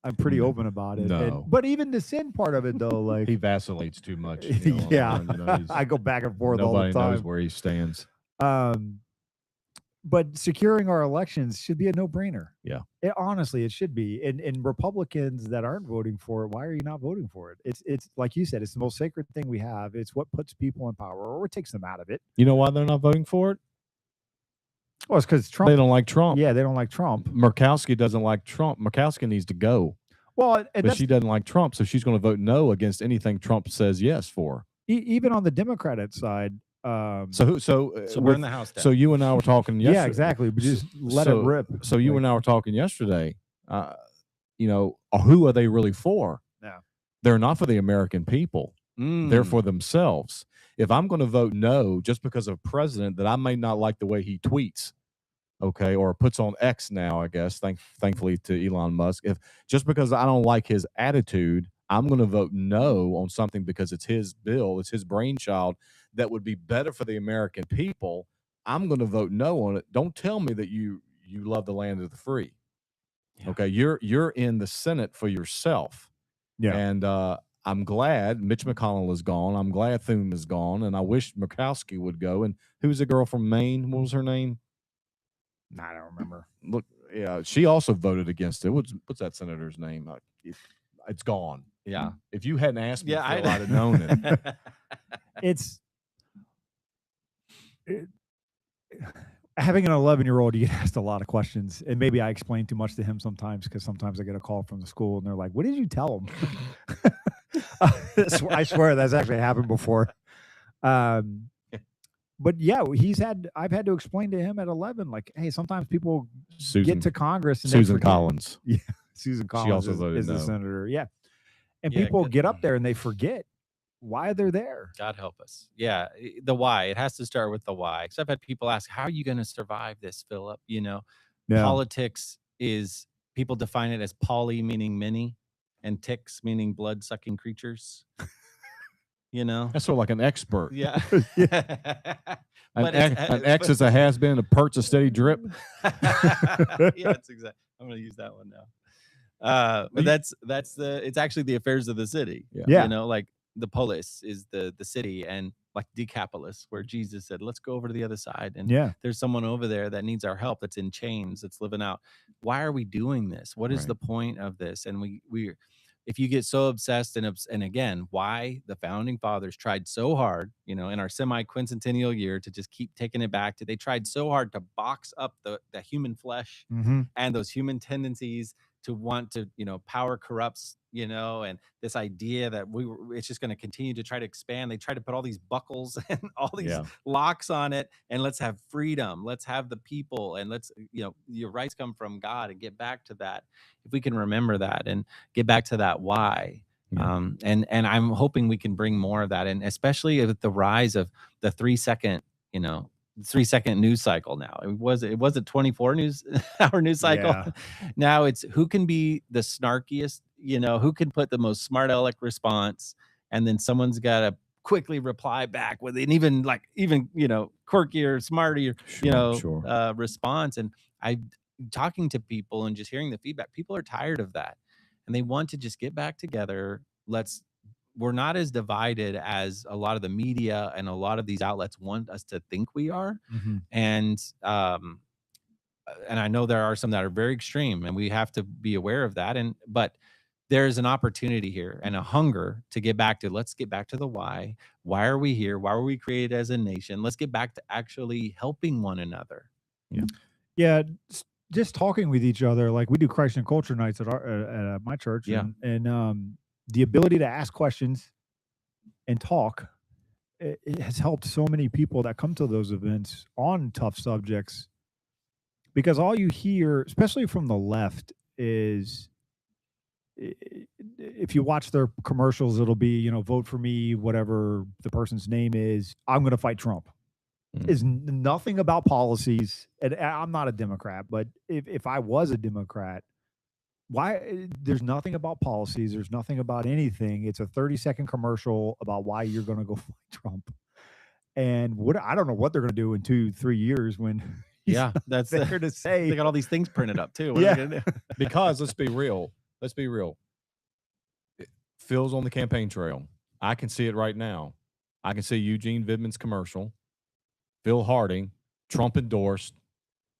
I'm pretty open about it. No. But even the sin part of it, though, like He vacillates too much. yeah, online, I go back and forth all the Nobody knows time. where he stands. But securing our elections should be a no-brainer. Yeah. Honestly, it should be. And Republicans that aren't voting for it, why are you not voting for it? It's like you said, it's the most sacred thing we have. It's what puts people in power or takes them out of it. You know why they're not voting for it? Well, it's because Trump. They don't like Trump. Yeah, they don't like Trump. Murkowski doesn't like Trump. Murkowski needs to go. Well, and But she doesn't like Trump, so she's going to vote no against anything Trump says yes for. even on the Democratic side. So burn the house down. So you and I were talking yesterday. Yeah, exactly. But just let it rip. So you Like, and I were talking yesterday. Who are they really for? Yeah. They're not for the American people. They're for themselves. If I'm going to vote no just because of a president that I may not like the way he tweets, okay, or puts on X now, I guess, thankfully to Elon Musk, if just because I don't like his attitude, I'm going to vote no on something because it's his bill, it's his brainchild that would be better for the American people, I'm going to vote no on it. Don't tell me that you love the land of the free. Yeah. Okay, you're in the Senate for yourself. Yeah. And I'm glad Mitch McConnell is gone. I'm glad Thune is gone, and I wish Murkowski would go. And who's the girl from Maine? What was her name? I don't remember. Look, yeah, she also voted against it. What's that senator's name? It's gone. Yeah. If you hadn't asked me, Yeah, Phil, I'd have known it. It's having an 11-year-old, you get asked a lot of questions, and maybe I explain too much to him sometimes because sometimes I get a call from the school and they're like, "What did you tell him?" I swear that's actually happened before. But yeah, I've had to explain to him at 11, like, hey, sometimes people get to Congress and Susan Collins. Yeah, Susan Collins also voted is the no. senator. Yeah, and Yeah, people good. get up there and they forget why they're there. God help us. Yeah, the why. It has to start with the why. Because I've had people ask, "How are you going to survive this, Philip?" You know, politics is, people define it as poly, meaning many, and ticks, meaning blood-sucking creatures. You know, That's sort of like an expert. yeah. An X is a has-been, a pert's a steady drip. Yeah, that's exactly. I'm going to use that one now. But it's actually the affairs of the city. Yeah. You know, like the polis is the city, and like Decapolis, where Jesus said, let's go over to the other side. And there's someone over there that needs our help, that's in chains, that's living out. Why are we doing this? What is the point of this? And we if you get so obsessed and again, why the founding fathers tried so hard, you know, in our semi-quincentennial year to just keep taking it back to, they tried so hard to box up the human flesh and those human tendencies to want to, you know, power corrupts, you know, and this idea that it's just going to continue to try to expand. They try to put all these buckles and all these locks on it, and let's have freedom. Let's have the people, and let's, you know, your rights come from God, and get back to that. If we can remember that and get back to that why. And I'm hoping we can bring more of that, and especially with the rise of the 3-second, you know, 3-second news cycle. Now it was a 24 hour news cycle. Now it's who can be the snarkiest, you know, who can put the most smart aleck response, and then someone's got to quickly reply back with an even you know, quirkier, smarter, you know, response. And talking to people and just hearing the feedback, people are tired of that, and they want to just get back together. We're not as divided as a lot of the media and a lot of these outlets want us to think we are. And I know there are some that are very extreme, and we have to be aware of that. But there's an opportunity here and a hunger to get back to, let's get back to the why. Why are we here? Why were we created as a nation? Let's get back to actually helping one another. Yeah. Just talking with each other. Like, we do Christ and Culture nights at my church. And the ability to ask questions and talk, it has helped so many people that come to those events on tough subjects, because all you hear, especially from the left, is, if you watch their commercials, it'll be, you know, vote for me, whatever the person's name is, I'm going to fight Trump. Is nothing about policies. And I'm not a Democrat, but if I was a Democrat, there's nothing about policies. There's nothing about anything. It's a 30-second commercial about why you're going to go fight Trump. And I don't know what they're going to do in 2-3 years when that's there to say. They got all these things printed up too. Because let's be real. Phil's on the campaign trail. I can see it right now. I can see Eugene Vidman's commercial. Phil Harding, Trump endorsed,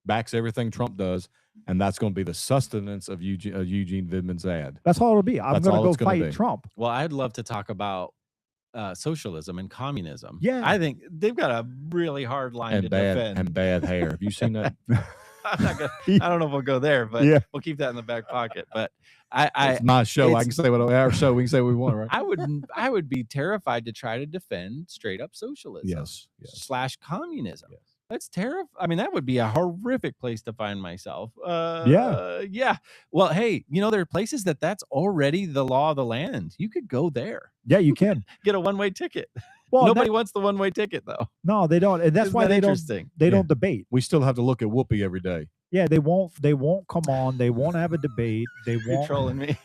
backs everything Trump does, and that's going to be the sustenance of Eugene Vidman's ad. That's all it'll be. I'm going to go fight Trump. Well, I'd love to talk about socialism and communism. Yeah, I think they've got a really hard line to defend. And bad hair. Have you seen that? I'm not gonna, I don't know if we'll go there, but we'll keep that in the back pocket. But it's my show. I can say what our show. We can say what we want, right? I would be terrified to try to defend straight up socialism. Yes. / communism. Yes. That's terrible. I mean, that would be a horrific place to find myself. Yeah. Well, hey, you know, there are places that's already the law of the land. You could go there. Yeah, you can get a one-way ticket. Well, nobody wants the one-way ticket, though. No, they don't, and that's why they don't. They don't debate. We still have to look at Whoopi every day. Yeah, they won't come on. They won't have a debate. They won't. You're trolling me.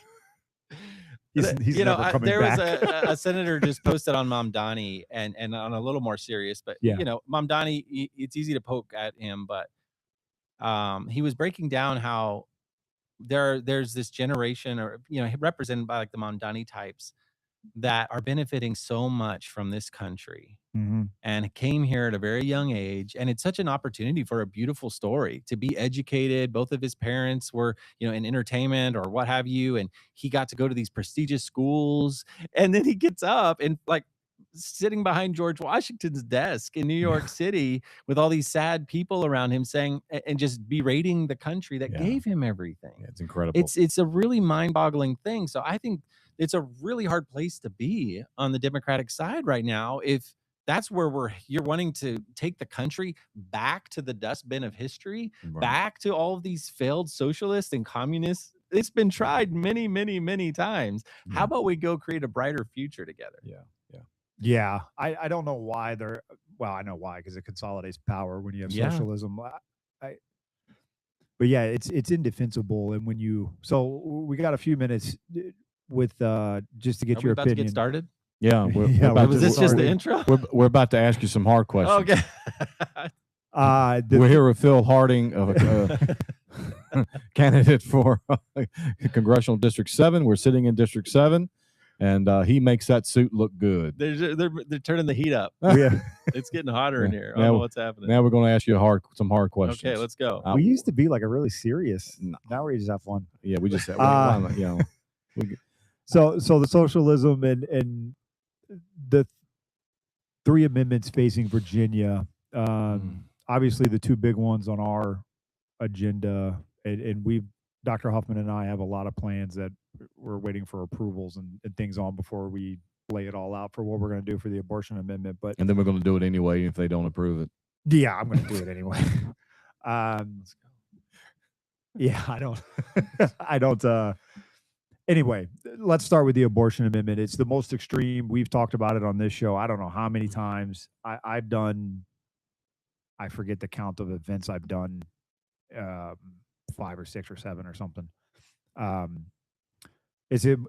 He's you know, there back. was a senator just posted on Mamdani, and on a little more serious, but you know, Mamdani, it's easy to poke at him, but he was breaking down how there's this generation, or, you know, represented by like the Mamdani types, that are benefiting so much from this country Mhm. and came here at a very young age, and it's such an opportunity for a beautiful story to be educated. Both of his parents were, in entertainment or what have you, and he got to go to these prestigious schools, and then he gets up and, like, sitting behind George Washington's desk in New York City with all these sad people around him saying and just berating the country that Yeah. gave him everything. Yeah, it's incredible. It's a really mind-boggling thing. So I think it's a really hard place to be on the Democratic side right now if that's where you're wanting to take the country back to the dustbin of history, Right. back to all of these failed socialists and communists. It's been tried many, many, many times. Yeah. How about we go create a brighter future together? Yeah, I don't know why they're well, I know why because it consolidates power when you have Yeah. socialism. But yeah, it's indefensible. And when we got a few minutes with just to get Are we your about to opinion. get started? Yeah. We're, Yeah, we're about Was to, this just the started. intro? we're about to ask you some hard questions. Okay. We're here with Phil Harding, candidate for Congressional District 7. We're sitting in District 7, and he makes that suit look good. They're turning the heat up. It's getting hotter in here. I Now- don't know what's happening. Now we're going to ask you some hard questions. Okay, let's go. Uh, we used to be like a really serious. No. Now we just have fun. Yeah, we just said, So the socialism and the three amendments facing Virginia. Obviously, the two big ones on our agenda, and Dr. Huffman and I have a lot of plans that we're waiting for approvals and things on before we lay it all out for what we're going to do for the abortion amendment. But and then we're going to do it anyway if they don't approve it. yeah, I'm going to do it anyway. Yeah, I don't. Anyway, let's start with the abortion amendment. It's the most extreme. We've talked about it on this show. I don't know how many times I've done. I forget the count of events I've done, 5 or 6 or 7 or something.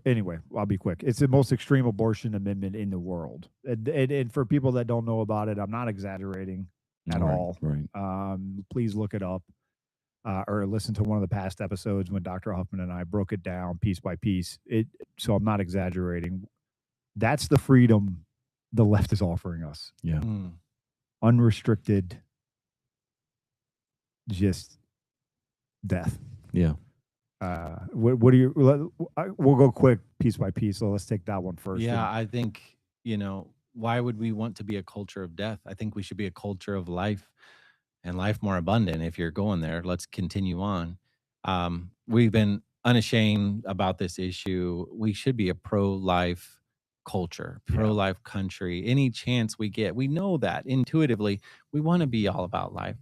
Anyway, I'll be quick. It's the most extreme abortion amendment in the world. And for people that don't know about it, I'm not exaggerating at all. Right. Please look it up or listen to one of the past episodes when Dr. Huffman and I broke it down piece by piece. So I'm not exaggerating. That's the freedom the left is offering us. Yeah. Unrestricted, just death. Yeah. What do you? We'll go quick piece by piece. So let's take that one first. Yeah, I think, why would we want to be a culture of death? I think we should be a culture of life and life more abundant. If you're going there, let's continue on. We've been unashamed about this issue. We should be a pro-life culture, pro-life country. Any chance we get, we know that intuitively we want to be all about life.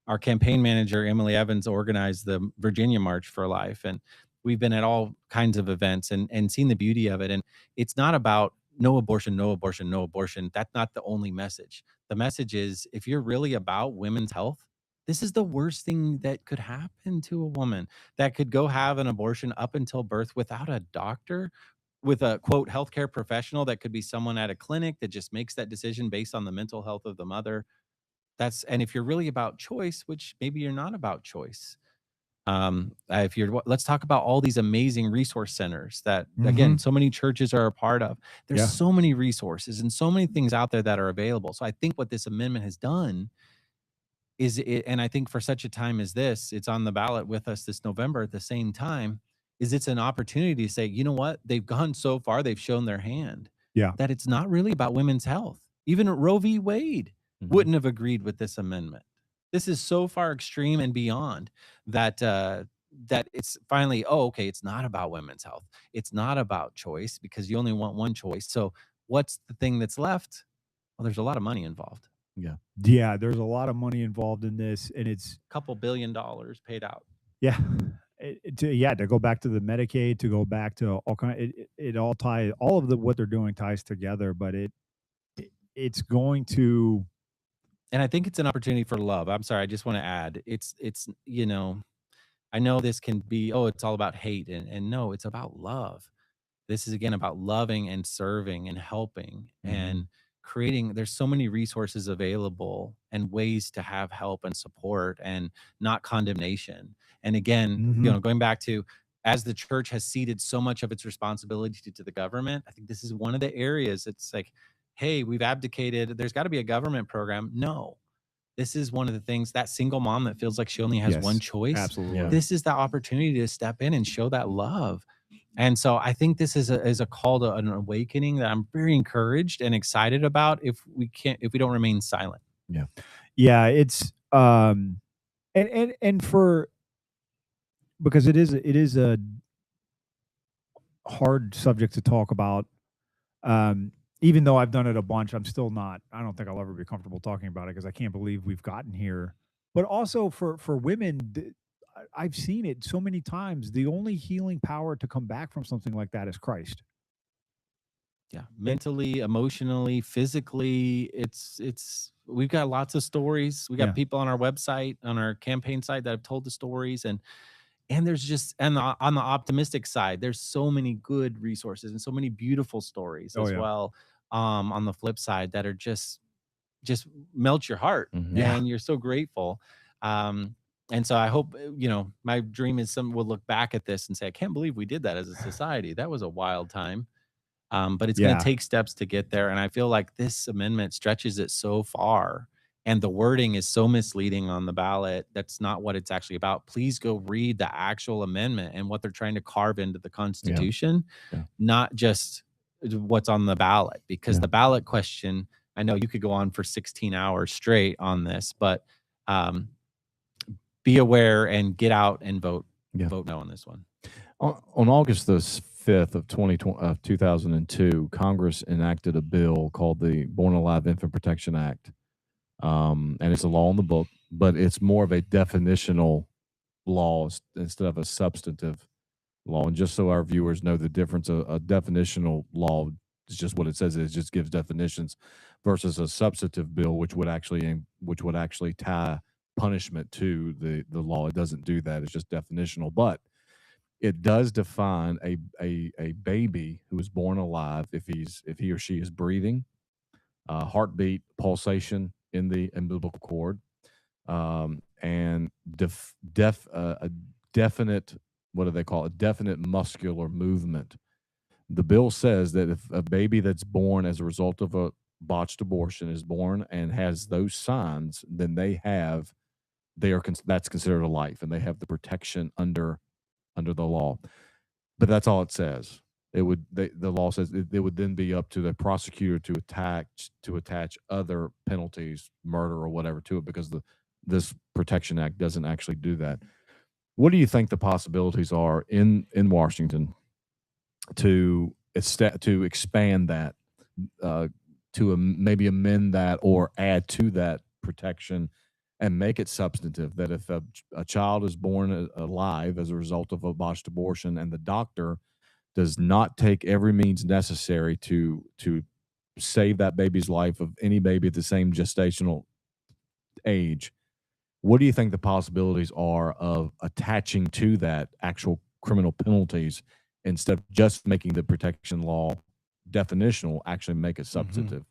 Our campaign manager, Emily Evans, organized the Virginia March for Life. And we've been at all kinds of events and seen the beauty of it. And it's not about no abortion, no abortion, no abortion. That's not the only message. The message is, if you're really about women's health, this is the worst thing that could happen to a woman, that could go have an abortion up until birth without a doctor, with a quote healthcare professional that could be someone at a clinic that just makes that decision based on the mental health of the mother. And if you're really about choice, which maybe you're not about choice. Let's talk about all these amazing resource centers that, again, so many churches are a part of. There's so many resources and so many things out there that are available. So I think what this amendment has done and I think for such a time as this, it's on the ballot with us this November at the same time, it's an opportunity to say, you know what? They've gone so far, they've shown their hand. Yeah. That it's not really about women's health. Even Roe v. Wade wouldn't have agreed with this amendment. This is so far extreme and beyond that it's finally, okay, it's not about women's health. It's not about choice because you only want one choice. So what's the thing that's left? Well, there's a lot of money involved. Yeah, there's a lot of money involved in this, and it's a couple $1 billion paid out. Yeah. To go back to the Medicaid, to go back to all kind, it all ties, all of what they're doing ties together, but it's going to. And I think it's an opportunity for love. I'm sorry, I just want to add, it's I know this can be, it's all about hate, and no, it's about love. This is again about loving and serving and helping and creating. There's so many resources available and ways to have help and support and not condemnation. And again, going back to as the church has ceded so much of its responsibility to the government, I think this is one of the areas it's like, hey, we've abdicated. There's got to be a government program. No, this is one of the things, that single mom that feels like she only has one Yes, choice. absolutely. This is the opportunity to step in and show that love. And so I think this is a call to an awakening that I'm very encouraged and excited about if we don't remain silent. Yeah, it's and for because it is a hard subject to talk about. Even though I've done it a bunch, I'm still not. I don't think I'll ever be comfortable talking about it because I can't believe we've gotten here. But also for women, I've seen it so many times. The only healing power to come back from something like that is Christ. Yeah, mentally, emotionally, physically, it's we've got lots of stories. We got Yeah. people on our website, on our campaign site that have told the stories, and there's just, and on the optimistic side, there's so many good resources and so many beautiful stories Oh, as yeah. well. On the flip side, that are just melt your heart, Yeah. and you're so grateful. And so I hope, my dream is someone will look back at this and say, I can't believe we did that as a society. That was a wild time. But it's going Yeah. to take steps to get there. And I feel like this amendment stretches it so far, and the wording is so misleading on the ballot. That's not what it's actually about. Please go read the actual amendment and what they're trying to carve into the Constitution, Yeah. not just what's on the ballot, because Yeah. the ballot question, I know you could go on for 16 hours straight on this, but be aware and get out and vote. Yeah. Vote no on this one. On August the 5th of 2002, Congress enacted a bill called the Born Alive Infant Protection Act. And it's a law in the book, but it's more of a definitional law instead of a substantive law. And just so our viewers know the difference, a definitional law is just what it says. It just gives definitions versus a substantive bill, which would actually tie punishment to the law. It doesn't do that. It's just definitional, but it does define a baby who is born alive if he or she is breathing, heartbeat, pulsation in the umbilical cord, and a definite, what do they call it? Definite muscular movement. The bill says that if a baby that's born as a result of a botched abortion is born and has those signs, then that's considered a life, and they have the protection under the law. But that's all it says. The law says it would then be up to the prosecutor to attach other penalties, murder or whatever, to it, because this Protection Act doesn't actually do that. What do you think the possibilities are in Washington to expand that, to maybe amend that or add to that protection and make it substantive, that if a child is born alive as a result of a botched abortion and the doctor does not take every means necessary to save that baby's life, of any baby at the same gestational age, what do you think the possibilities are of attaching to that actual criminal penalties instead of just making the protection law definitional, actually make it substantive?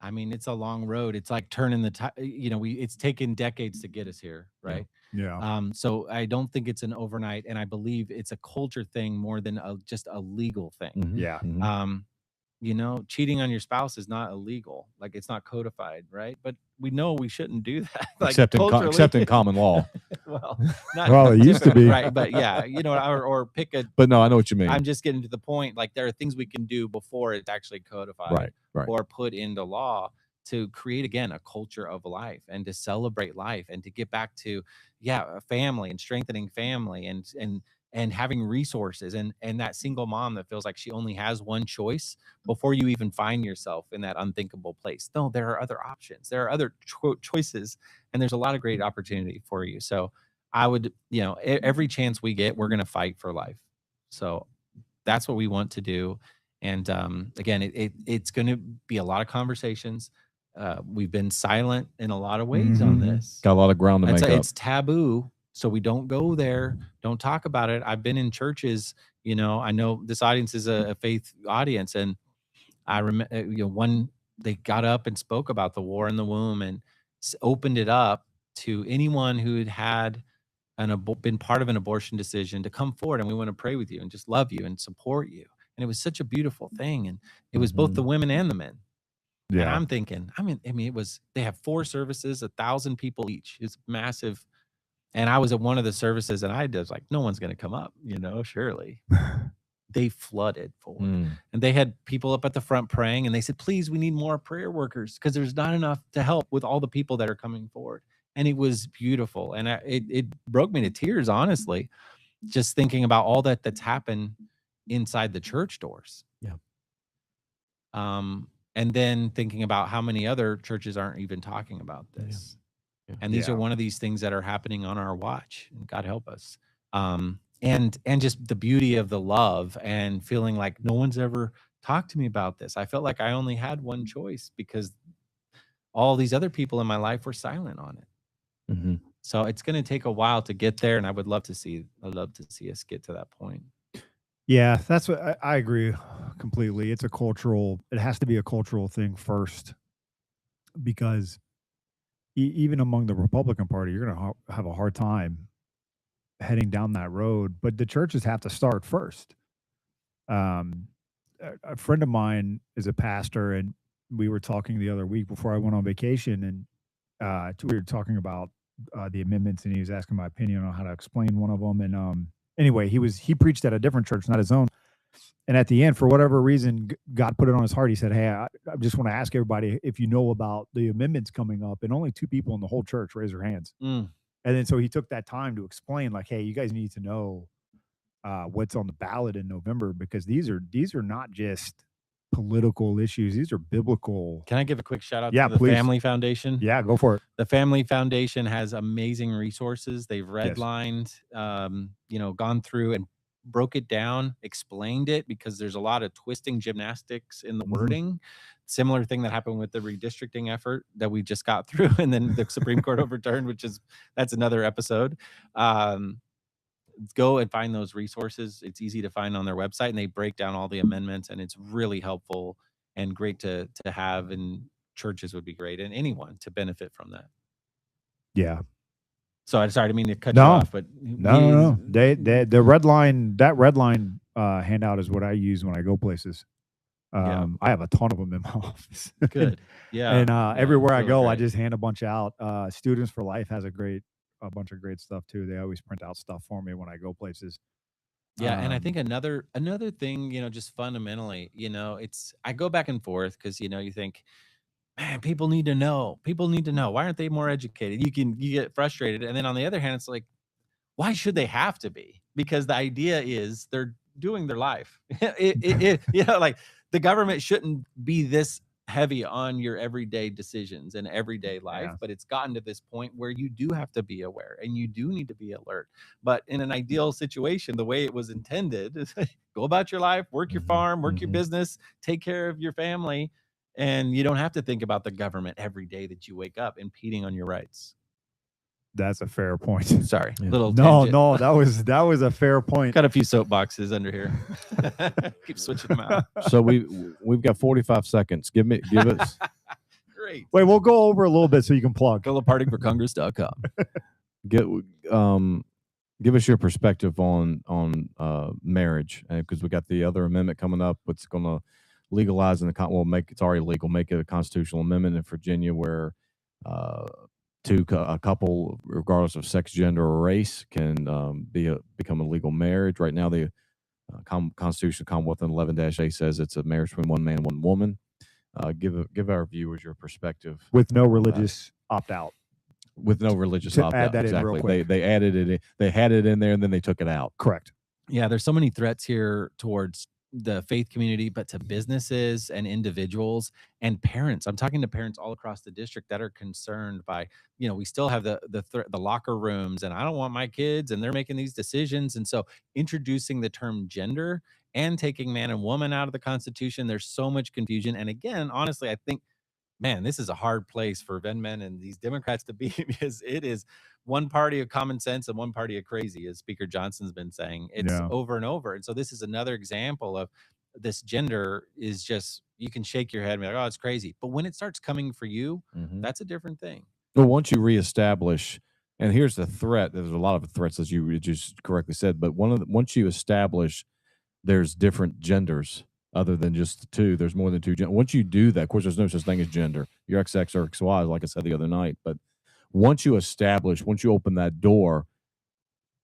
I mean, it's a long road. It's like turning it's taken decades to get us here, right? Yeah. So I don't think it's an overnight, and I believe it's a culture thing more than just a legal thing. Yeah. Cheating on your spouse is not illegal. Like, it's not codified, right? But we know we shouldn't do that. Like, except in common law. Well, not Well, it used to different, be. right? But yeah, or pick a. But no, I know what you mean. I'm just getting to the point. Like, there are things we can do before it's actually codified, right, or put into law, to create, again, a culture of life and to celebrate life and to get back to, a family and strengthening family and having resources, and that single mom that feels like she only has one choice before you even find yourself in that unthinkable place. No, there are other options. There are other choices, and there's a lot of great opportunity for you. So I would, every chance we get, we're going to fight for life. So that's what we want to do. And again, it's going to be a lot of conversations. We've been silent in a lot of ways on this. Got a lot of ground to make up. It's taboo, so we don't go there. Don't talk about it. I've been in churches. I know this audience is a faith audience, and I remember, they got up and spoke about the war in the womb and opened it up to anyone who had been part of an abortion decision to come forward, and we want to pray with you and just love you and support you. And it was such a beautiful thing. And it was both the women and the men. And Yeah. I'm thinking, it was, they have 4 services, 1,000 people each. It's massive. And I was at one of the services, and I was like, no one's going to come up, surely. They flooded forward. And they had people up at the front praying, and they said, please, we need more prayer workers because there's not enough to help with all the people that are coming forward. And it was beautiful. And it broke me to tears, honestly, just thinking about all that's happened inside the church doors. Yeah. And then thinking about how many other churches aren't even talking about this. Yeah. And these are one of these things that are happening on our watch. And God help us. And just the beauty of the love and feeling like no one's ever talked to me about this. I felt like I only had one choice because all these other people in my life were silent on it. So it's going to take a while to get there. And I'd love to see us get to that point. Yeah, that's what I agree completely. It has to be a cultural thing first, because even among the Republican Party, you're going to have a hard time heading down that road, but the churches have to start first. A friend of mine is a pastor, and we were talking the other week before I went on vacation, and we were talking about the amendments, and he was asking my opinion on how to explain one of them. And anyway, he preached at a different church, not his own. And at the end, for whatever reason, God put it on his heart. He said, hey, I just want to ask everybody if you know about the amendments coming up. And only 2 people in the whole church raised their hands. And then so he took that time to explain, like, hey, you guys need to know what's on the ballot in November, because these are not just political issues. These are biblical. Can I give a quick shout out to the Family Foundation? Yeah, go for it. The Family Foundation has amazing resources. They've redlined, gone through and broke it down, explained it, because there's a lot of twisting gymnastics in the wording. Similar thing that happened with the redistricting effort that we just got through, and then the Supreme Court overturned, that's another episode. Go and find those resources. It's easy to find on their website, and they break down all the amendments, and it's really helpful and great to have, and churches would be great, and anyone to benefit from that. Yeah. So I'm sorry, I didn't mean to cut you off, but no. The red line handout is what I use when I go places. I have a ton of them in my office. Good. Yeah. And everywhere I go, I just hand a bunch out. Students for Life has a bunch of great stuff too. They always print out stuff for me when I go places. Yeah. And I think another thing, just fundamentally, I go back and forth because, you think, man, people need to know. Why aren't they more educated? You get frustrated. And then on the other hand, it's like, why should they have to be? Because the idea is they're doing their life. Like the government shouldn't be this heavy on your everyday decisions and everyday life, but it's gotten to this point where you do have to be aware and you do need to be alert. But in an ideal situation, the way it was intended is go about your life, work your farm, work your business, take care of your family. And you don't have to think about the government every day that you wake up impeding on your rights. That's a fair point. Sorry. No, that was a fair point. Got a few soapboxes under here. Keep switching them out. So we've got 45 seconds. Give us. Great. Wait, we'll go over a little bit so you can plug. PhilipHardingForCongress.com. Give us your perspective on marriage, because we got the other amendment coming up. What's going to legalize it's already legal. Make it a constitutional amendment in Virginia where a couple, regardless of sex, gender, or race, can become a legal marriage. Right now, the Constitution of Commonwealth in 11-A says it's a marriage between one man and one woman. Give our viewers your perspective with no religious opt out. With no religious opt out, exactly. They added it. They had it in there, and then they took it out. Correct. Yeah, there's so many threats here towards the faith community, but to businesses and individuals and parents. I'm talking to parents all across the district that are concerned by, we still have the locker rooms, and I don't want my kids, and they're making these decisions. And so introducing the term gender and taking man and woman out of the Constitution, there's so much confusion. And again, honestly, I think, man, this is a hard place for Venmen and these Democrats to be, because it is one party of common sense and one party of crazy, as Speaker Johnson's been saying. It's over and over. And so this is another example of this gender is just, you can shake your head and be like, oh, it's crazy. But when it starts coming for you, that's a different thing. Well, once you reestablish And here's the threat. There's a lot of threats, as you just correctly said. But once you establish there's different genders other than just the two, there's more than two. Once you do that, of course, there's no such thing as gender. You're XX or XY, like I said the other night. But once you open that door,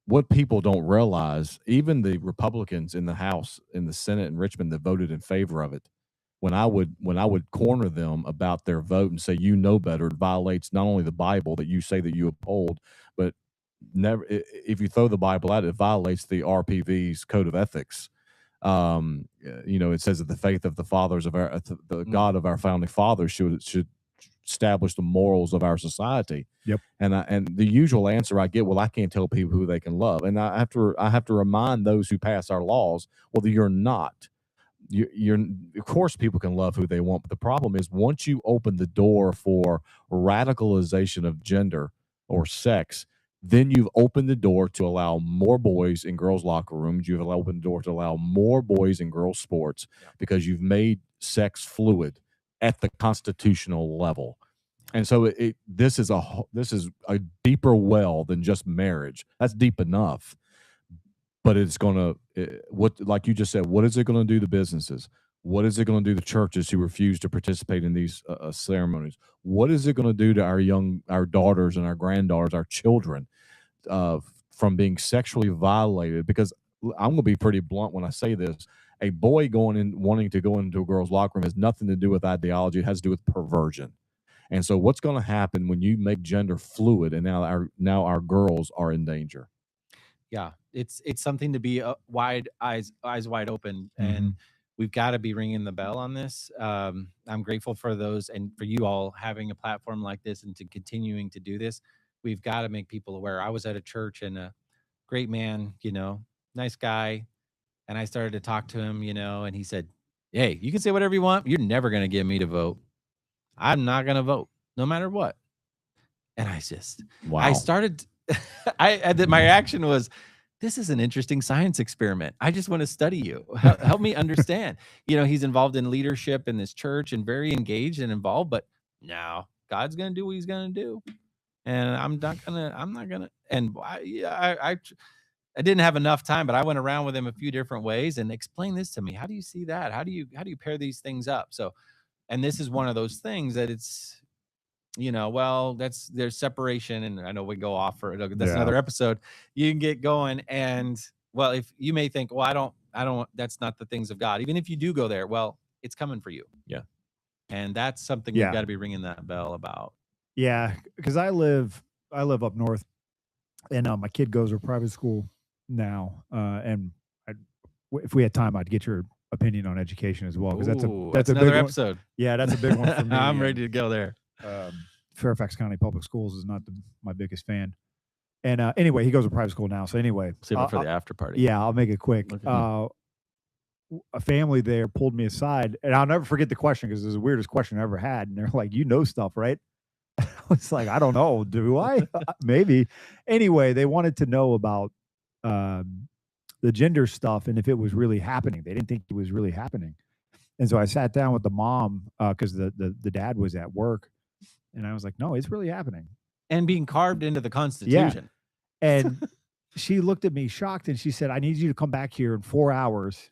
what people don't realize, even the Republicans in the House, in the Senate, in Richmond that voted in favor of it, when I would corner them about their vote and say, you know better, it violates not only the Bible that you say that you uphold, but if you throw the Bible out, it violates the RPV's code of ethics. It says that the faith of the fathers of the God of our founding fathers should establish the morals of our society. Yep. And the usual answer I get, well, I can't tell people who they can love, and I have to remind those who pass our laws, well, you're not. You're of course people can love who they want, but the problem is once you open the door for radicalization of gender or sex, then you've opened the door to allow more boys in girls' locker rooms. You've opened the door to allow more boys in girls' sports because you've made sex fluid at the constitutional level. And so this is a deeper well than just marriage. That's deep enough. But it's going to, like you just said, what is it going to do to businesses? What is it going to do to churches who refuse to participate in these ceremonies? What is it going to do to our daughters and our granddaughters, our children, from being sexually violated? Because I'm going to be pretty blunt when I say this. A boy wanting to go into a girl's locker room has nothing to do with ideology. It has to do with perversion. And so what's going to happen when you make gender fluid and now our girls are in danger? Yeah, it's something to be eyes wide open, and we've got to be ringing the bell on this. I'm grateful for those and for you all having a platform like this and to continuing to do this. We've got to make people aware. I was at a church and a great man, nice guy, and I started to talk to him, and he said, "Hey, you can say whatever you want. You're never going to get me to vote. I'm not going to vote, no matter what." And I started. My reaction was, this is an interesting science experiment. I just want to study you. Help me understand. He's involved in leadership in this church and very engaged and involved, but now God's going to do what he's going to do. And I'm not going to. And I didn't have enough time, but I went around with him a few different ways and explained this to me. How do you see that? How do you pair these things up? So, and this is one of those things that it's, there's separation, and I know we go off for that's another episode. You can get going, and well, if you may think, well, I don't, that's not the things of God. Even if you do go there, well, it's coming for you. Yeah. And that's something you've got to be ringing that bell about. Yeah. Cause I live up north, and my kid goes to private school now. And if we had time, I'd get your opinion on education as well. Cause that's another episode. Yeah. That's a big one for me. I'm ready to go there. Fairfax County Public Schools is not my biggest fan. And anyway, he goes to private school now. So anyway, save it for the after party. Yeah, I'll make it quick. A family there pulled me aside, and I'll never forget the question because it was the weirdest question I ever had. And they're like, "You know stuff, right?" I was like, "I don't know. Do I? Maybe." Anyway, they wanted to know about the gender stuff and if it was really happening. They didn't think it was really happening. And so I sat down with the mom because the dad was at work. And I was like, no, it's really happening. And being carved into the Constitution. Yeah. And she looked at me shocked and she said, I need you to come back here in 4 hours.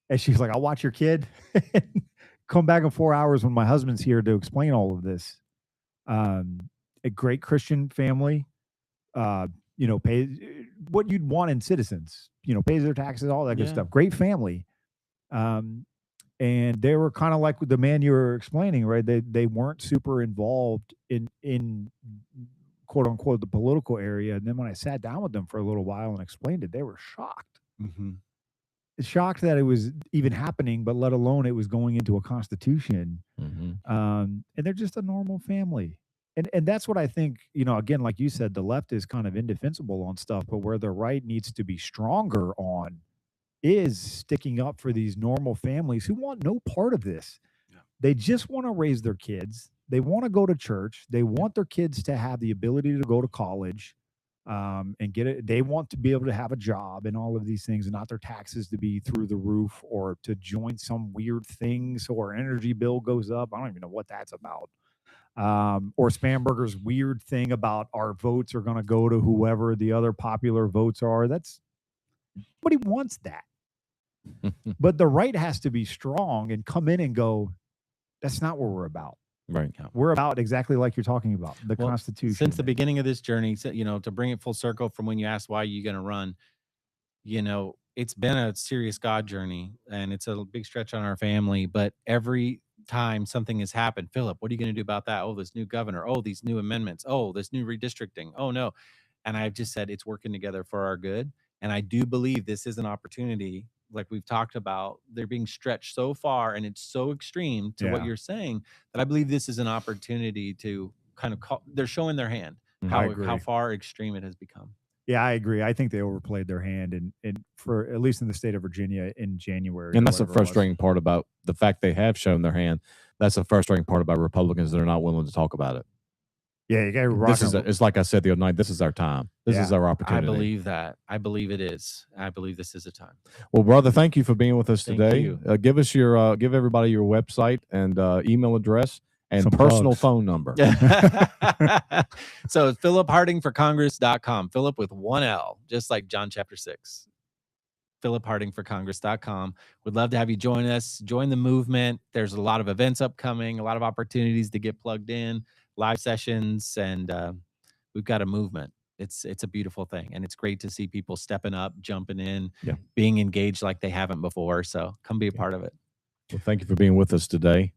And she's like, I'll watch your kid. Come back in 4 hours when my husband's here to explain all of this. A great Christian family, pays what you'd want in citizens, pays their taxes, all that good stuff. Great family. And they were kind of like the man you were explaining, right? They weren't super involved in quote unquote the political area. And then when I sat down with them for a little while and explained it, they were shocked. Shocked that it was even happening, but let alone it was going into a constitution. And they're just a normal family. And that's what I think, again, like you said, the left is kind of indefensible on stuff, but where the right needs to be stronger on is sticking up for these normal families who want no part of this. Yeah. They just want to raise their kids. They want to go to church. They want their kids to have the ability to go to college and get it. They want to be able to have a job and all of these things and not their taxes to be through the roof or to join some weird thing so our energy bill goes up. I don't even know what that's about. or Spamberger's weird thing about our votes are going to go to whoever the other popular votes are. That's nobody wants that. But the right has to be strong and come in and go, that's not what we're about. Right. We're about exactly like you're talking about, the Constitution. Since the beginning of this journey, to bring it full circle from when you asked why you're going to run, it's been a serious God journey, and it's a big stretch on our family. But every time something has happened, Philip, what are you going to do about that? Oh, this new governor. Oh, these new amendments. Oh, this new redistricting. Oh, no. And I've just said it's working together for our good. And I do believe this is an opportunity, like we've talked about. They're being stretched so far, and it's so extreme to what you're saying, that I believe this is an opportunity to kind of they're showing their hand, how far extreme it has become. Yeah, I agree. I think they overplayed their hand, and for at least in the state of Virginia in January. And that's the frustrating part about the fact they have shown their hand. That's the frustrating part about Republicans that are not willing to talk about it. Yeah, you got it's like I said the other night. This is our time. This is our opportunity. I believe that. I believe it is. I believe this is a time. Well, brother, thank you for being with us today. You. Give us your give everybody your website and email address and some personal phone number. So it's PhilipHardingForCongress.com. Philip with one L, just like John chapter 6. PhilipHardingForCongress.com. Would love to have you join us. Join the movement. There's a lot of events upcoming, a lot of opportunities to get plugged in, live sessions, and we've got a movement. It's a beautiful thing, and it's great to see people stepping up, jumping in, being engaged like they haven't before. So come be a part of it. Well, thank you for being with us today.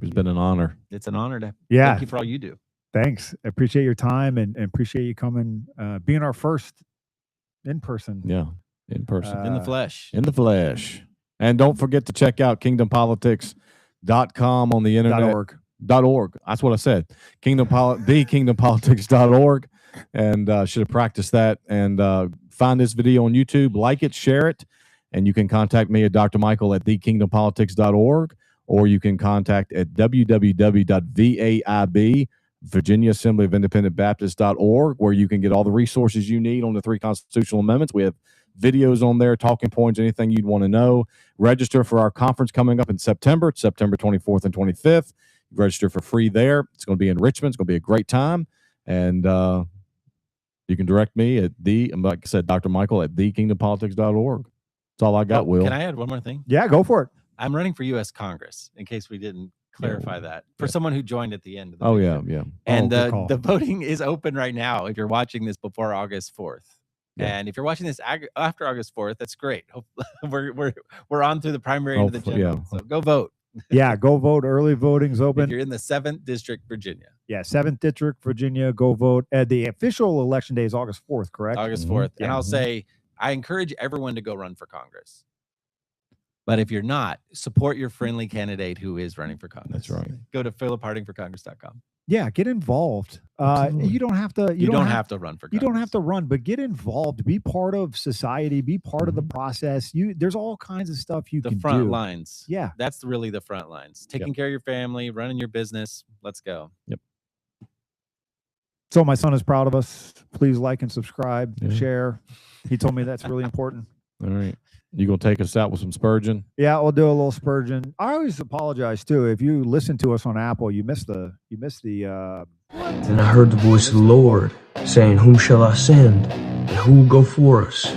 It's been an honor. It's an honor to thank you for all you do. Thanks. I appreciate your time and appreciate you coming, being our first in person. Yeah, in person. In the flesh. In the flesh. And don't forget to check out kingdompolitics.com on the internet. .org. That's what I said. thekingdompolitics.org. And should have practiced that. And find this video on YouTube, like it, share it, and you can contact me at Dr. Michael at thekingdompolitics.org, or you can contact at www.vaib, Virginia Assembly of Independent Baptists.org, where you can get all the resources you need on the 3 constitutional amendments. We have videos on there, talking points, anything you'd want to know. Register for our conference coming up in September. It's September 24th and 25th. Register for free there. It's going to be in Richmond. It's going to be a great time. And you can direct me at like I said, Dr. Michael at thekingdompolitics.org. That's all I got, Will. Can I add one more thing? Yeah, go for it. I'm running for U.S. Congress, in case we didn't clarify that, for someone who joined at the end of the yeah. And the voting is open right now if you're watching this before August 4th. And if you're watching this after August 4th, that's great. We're on through the primary end of the general. So go vote. Yeah, go vote. Early voting's open. If you're in the 7th District, Virginia. Yeah, 7th District, Virginia, go vote. The official election day is August 4th, correct? August 4th. And I'll say, I encourage everyone to go run for Congress. But if you're not, support your friendly candidate who is running for Congress. That's right. Go to PhilipHardingForCongress.com. Yeah, get involved. You don't have to. You don't have to run for Congress. You don't have to run, but get involved. Be part of society. Be part of the process. There's all kinds of stuff you can do. The front lines. Yeah, that's really the front lines. Taking care of your family, running your business. Let's go. Yep. So my son is proud of us. Please like and subscribe, share. He told me that's really important. All right. You gonna take us out with some Spurgeon? Yeah, we'll do a little Spurgeon. I always apologize too. If you listen to us on Apple, you missed the And I heard the voice of the Lord saying, "Whom shall I send? And who will go for us?"